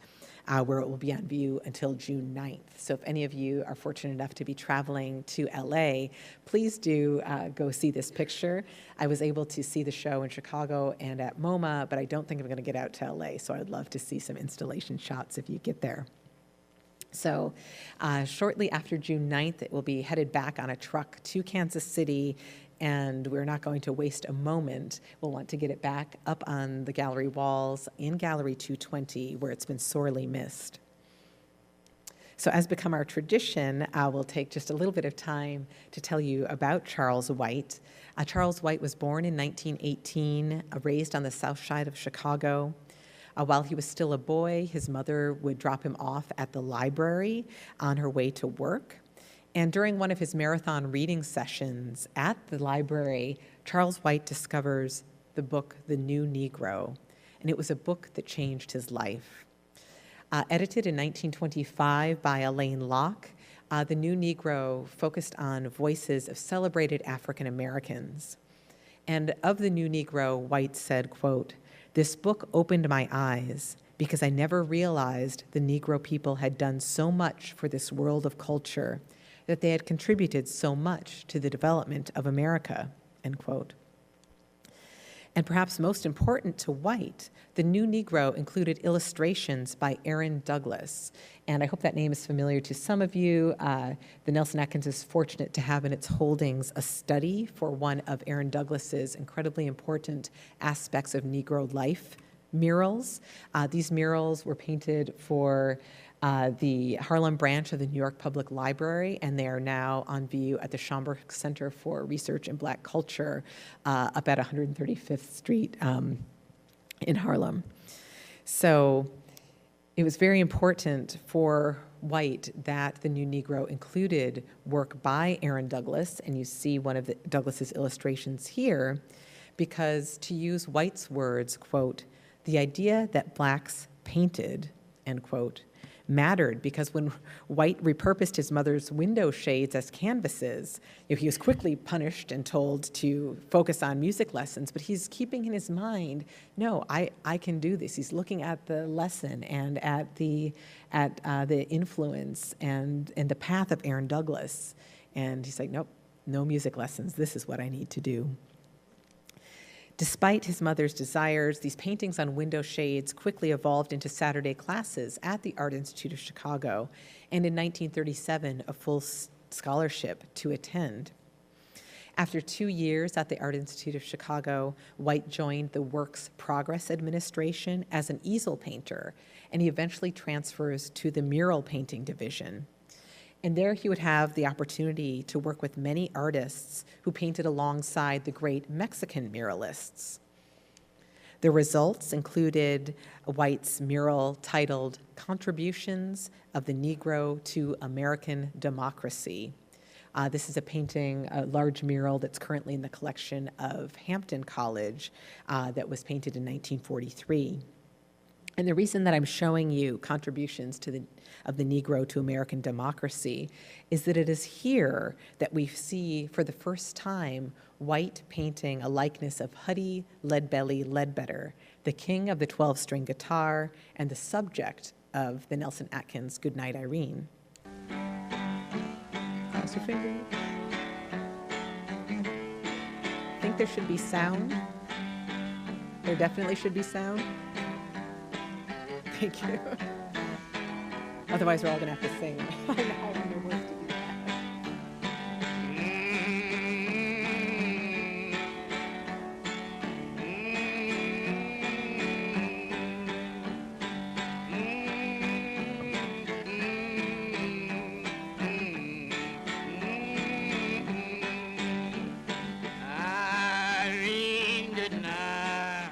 Speaker 2: where it will be on view until June 9th. So if any of you are fortunate enough to be traveling to LA, please do go see this picture. I was able to see the show in Chicago and at MoMA, but I don't think I'm going to get out to LA, so I'd love to see some installation shots if you get there. So shortly after June 9th, it will be headed back on a truck to Kansas City, and we're not going to waste a moment. We'll want to get it back up on the gallery walls in Gallery 220, where it's been sorely missed. So as become our tradition, we'll take just a little bit of time to tell you about Charles White. Charles White was born in 1918, raised on the south side of Chicago. While he was still a boy, his mother would drop him off at the library on her way to work. And during one of his marathon reading sessions at the library, Charles White discovers the book, The New Negro, and it was a book that changed his life. Edited in 1925 by Elaine Locke, The New Negro focused on voices of celebrated African Americans. And of The New Negro, White said, quote, "This book opened my eyes because I never realized the Negro people had done so much for this world of culture, that they had contributed so much to the development of America," end quote. And perhaps most important to White, The New Negro included illustrations by Aaron Douglas. And I hope that name is familiar to some of you. The Nelson Atkins is fortunate to have in its holdings a study for one of Aaron Douglas's incredibly important aspects of Negro life, murals. These murals were painted for the Harlem branch of the New York Public Library, and they are now on view at the Schomburg Center for Research in Black Culture up at 135th Street in Harlem. So it was very important for White that The New Negro included work by Aaron Douglas, and you see one of Douglas's illustrations here, because to use White's words, quote, "The idea that blacks painted," end quote, mattered because when White repurposed his mother's window shades as canvases, he was quickly punished and told to focus on music lessons, but he's keeping in his mind, no, I can do this. He's looking at the lesson and at the influence and the path of Aaron Douglas. And he's like, nope, no music lessons. This is what I need to do. Despite his mother's desires, these paintings on window shades quickly evolved into Saturday classes at the Art Institute of Chicago, and in 1937, a full scholarship to attend. After 2 years at the Art Institute of Chicago, White joined the Works Progress Administration as an easel painter, and he eventually transfers to the mural painting division. And there he would have the opportunity to work with many artists who painted alongside the great Mexican muralists. The results included White's mural titled "Contributions of the Negro to American Democracy." This is a painting, a large mural that's currently in the collection of Hampton College that was painted in 1943. And the reason that I'm showing you contributions of the Negro to American democracy is that it is here that we see for the first time White painting a likeness of Huddie Leadbelly Ledbetter, the king of the 12-string guitar and the subject of the Nelson Atkins Goodnight Irene. Cross your fingers. Think there should be sound? There definitely should be sound. Thank you. Otherwise, we're all going to have to sing. I don't know words to do that.
Speaker 3: Irene, good night.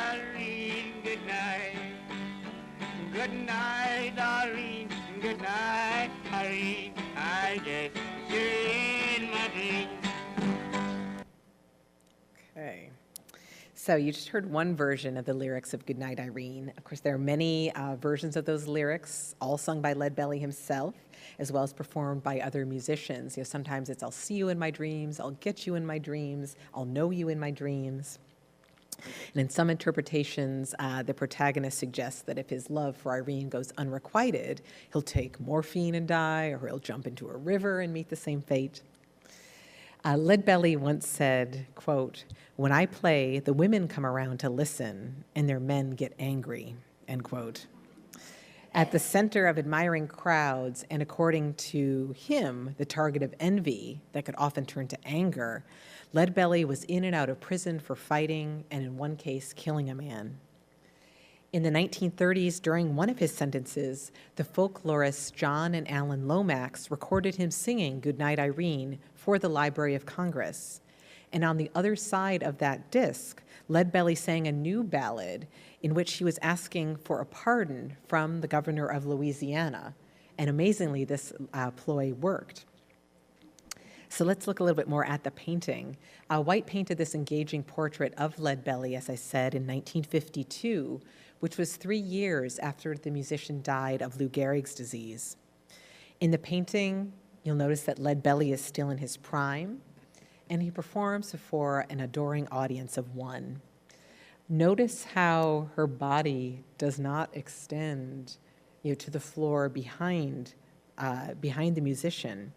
Speaker 3: Irene, good night. Good night, Irene. Good night.
Speaker 2: So you just heard one version of the lyrics of Goodnight Irene. Of course, there are many versions of those lyrics, all sung by Leadbelly himself, as well as performed by other musicians. You know, sometimes it's "I'll see you in my dreams," "I'll get you in my dreams," "I'll know you in my dreams." And in some interpretations, the protagonist suggests that if his love for Irene goes unrequited, he'll take morphine and die, or he'll jump into a river and meet the same fate. Leadbelly once said, quote, "When I play, the women come around to listen, and their men get angry," end quote. At the center of admiring crowds, and according to him, the target of envy that could often turn to anger, Leadbelly was in and out of prison for fighting, and in one case, killing a man. In the 1930s, during one of his sentences, the folklorists John and Alan Lomax recorded him singing Goodnight Irene for the Library of Congress. And on the other side of that disc, Leadbelly sang a new ballad in which he was asking for a pardon from the governor of Louisiana. And amazingly, this ploy worked. So let's look a little bit more at the painting. White painted this engaging portrait of Leadbelly, as I said, in 1952, which was 3 years after the musician died of Lou Gehrig's disease. In the painting, you'll notice that Leadbelly is still in his prime, and he performs before an adoring audience of one. Notice how her body does not extend, to the floor behind the musician.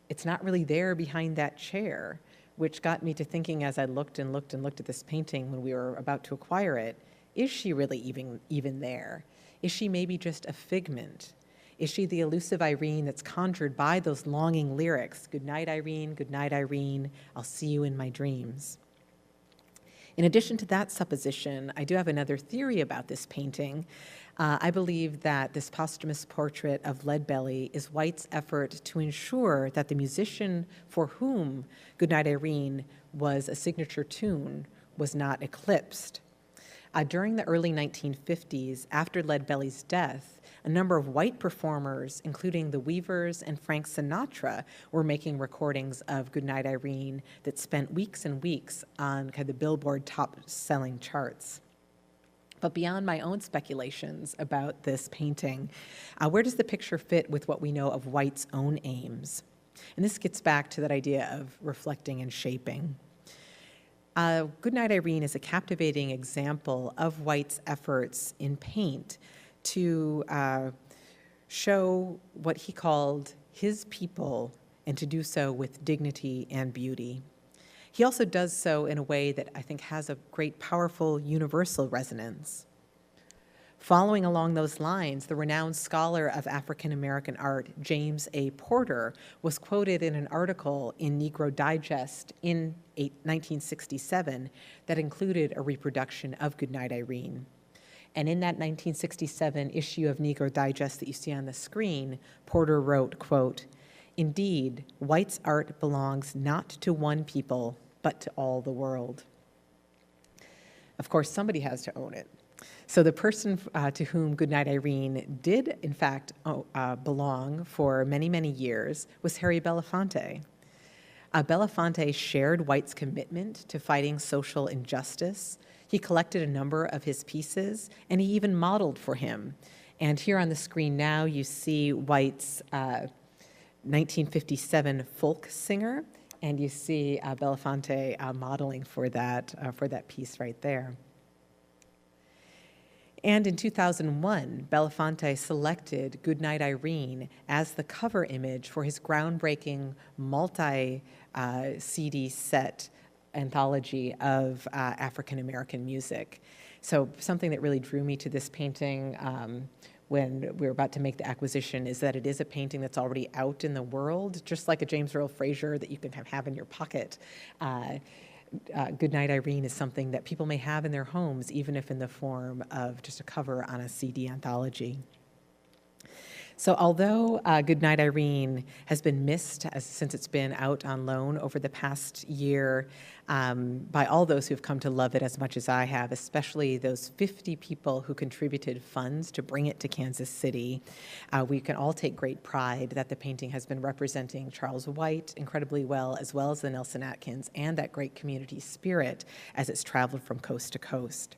Speaker 2: It's not really there behind that chair, which got me to thinking as I looked and looked and looked at this painting when we were about to acquire it, is she really even there? Is she maybe just a figment? Is she the elusive Irene that's conjured by those longing lyrics, "Good night, Irene, I'll see you in my dreams"? In addition to that supposition, I do have another theory about this painting. I believe that this posthumous portrait of Leadbelly is White's effort to ensure that the musician for whom Goodnight Irene was a signature tune was not eclipsed. During the early 1950s, after Leadbelly's death, a number of white performers, including the Weavers and Frank Sinatra, were making recordings of Goodnight Irene that spent weeks and weeks on kind of the Billboard top-selling charts. But beyond my own speculations about this painting, where does the picture fit with what we know of White's own aims? And this gets back to that idea of reflecting and shaping. Goodnight Irene is a captivating example of White's efforts in paint to show what he called his people, and to do so with dignity and beauty. He also does so in a way that I think has a great, powerful, universal resonance. Following along those lines, the renowned scholar of African American art, James A. Porter, was quoted in an article in Negro Digest in 1967 that included a reproduction of Goodnight Irene. And in that 1967 issue of Negro Digest that you see on the screen, Porter wrote, quote, "Indeed, White's art belongs not to one people, but to all the world." Of course, somebody has to own it. So the person to whom Goodnight Irene did, in fact, belong for many, many years was Harry Belafonte. Belafonte shared White's commitment to fighting social injustice. He collected a number of his pieces, and he even modeled for him. And here on the screen now, you see White's 1957 folk singer, and you see Belafonte modeling for that piece right there. And in 2001, Belafonte selected Goodnight Irene as the cover image for his groundbreaking multi-CD set anthology of African American music. So something that really drew me to this painting when we were about to make the acquisition is that it is a painting that's already out in the world, just like a James Earl Fraser that you can have in your pocket. Goodnight Irene is something that people may have in their homes, even if in the form of just a cover on a CD anthology. So although Goodnight Irene has been missed since it's been out on loan over the past year by all those who've come to love it as much as I have, especially those 50 people who contributed funds to bring it to Kansas City, we can all take great pride that the painting has been representing Charles White incredibly well as the Nelson Atkins and that great community spirit as it's traveled from coast to coast.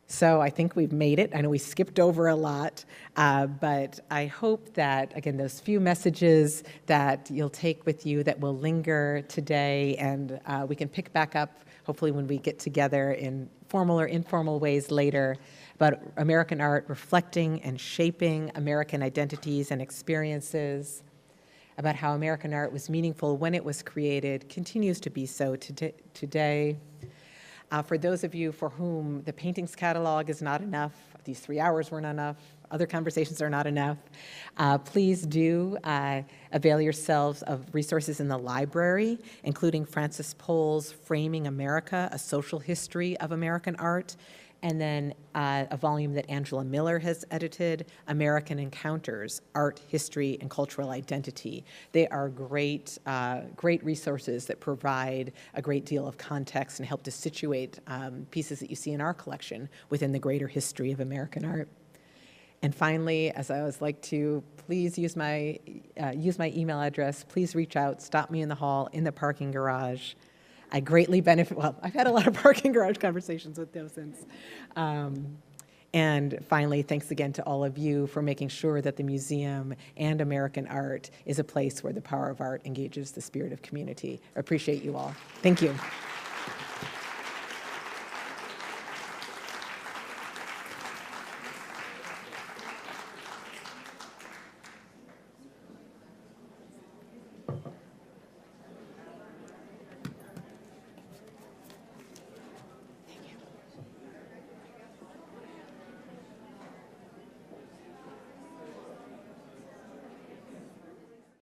Speaker 2: So I think we've made it. I know we skipped over a lot, but I hope that, again, those few messages that you'll take with you that will linger today, and we can pick back up, hopefully when we get together in formal or informal ways later, about American art reflecting and shaping American identities and experiences, about how American art was meaningful when it was created, continues to be so today. For those of you for whom the paintings catalog is not enough, these 3 hours weren't enough, other conversations are not enough, please do avail yourselves of resources in the library, including Francis Pohl's Framing America, A Social History of American Art, and then a volume that Angela Miller has edited, American Encounters, Art, History, and Cultural Identity. They are great, great resources that provide a great deal of context and help to situate pieces that you see in our collection within the greater history of American art. And finally, as I always like to, please use my email address. Please reach out, stop me in the hall, in the parking garage. I greatly benefit, well, I've had a lot of parking garage conversations with docents. And finally, thanks again to all of you for making sure that the museum and American art is a place where the power of art engages the spirit of community. I appreciate you all. Thank you.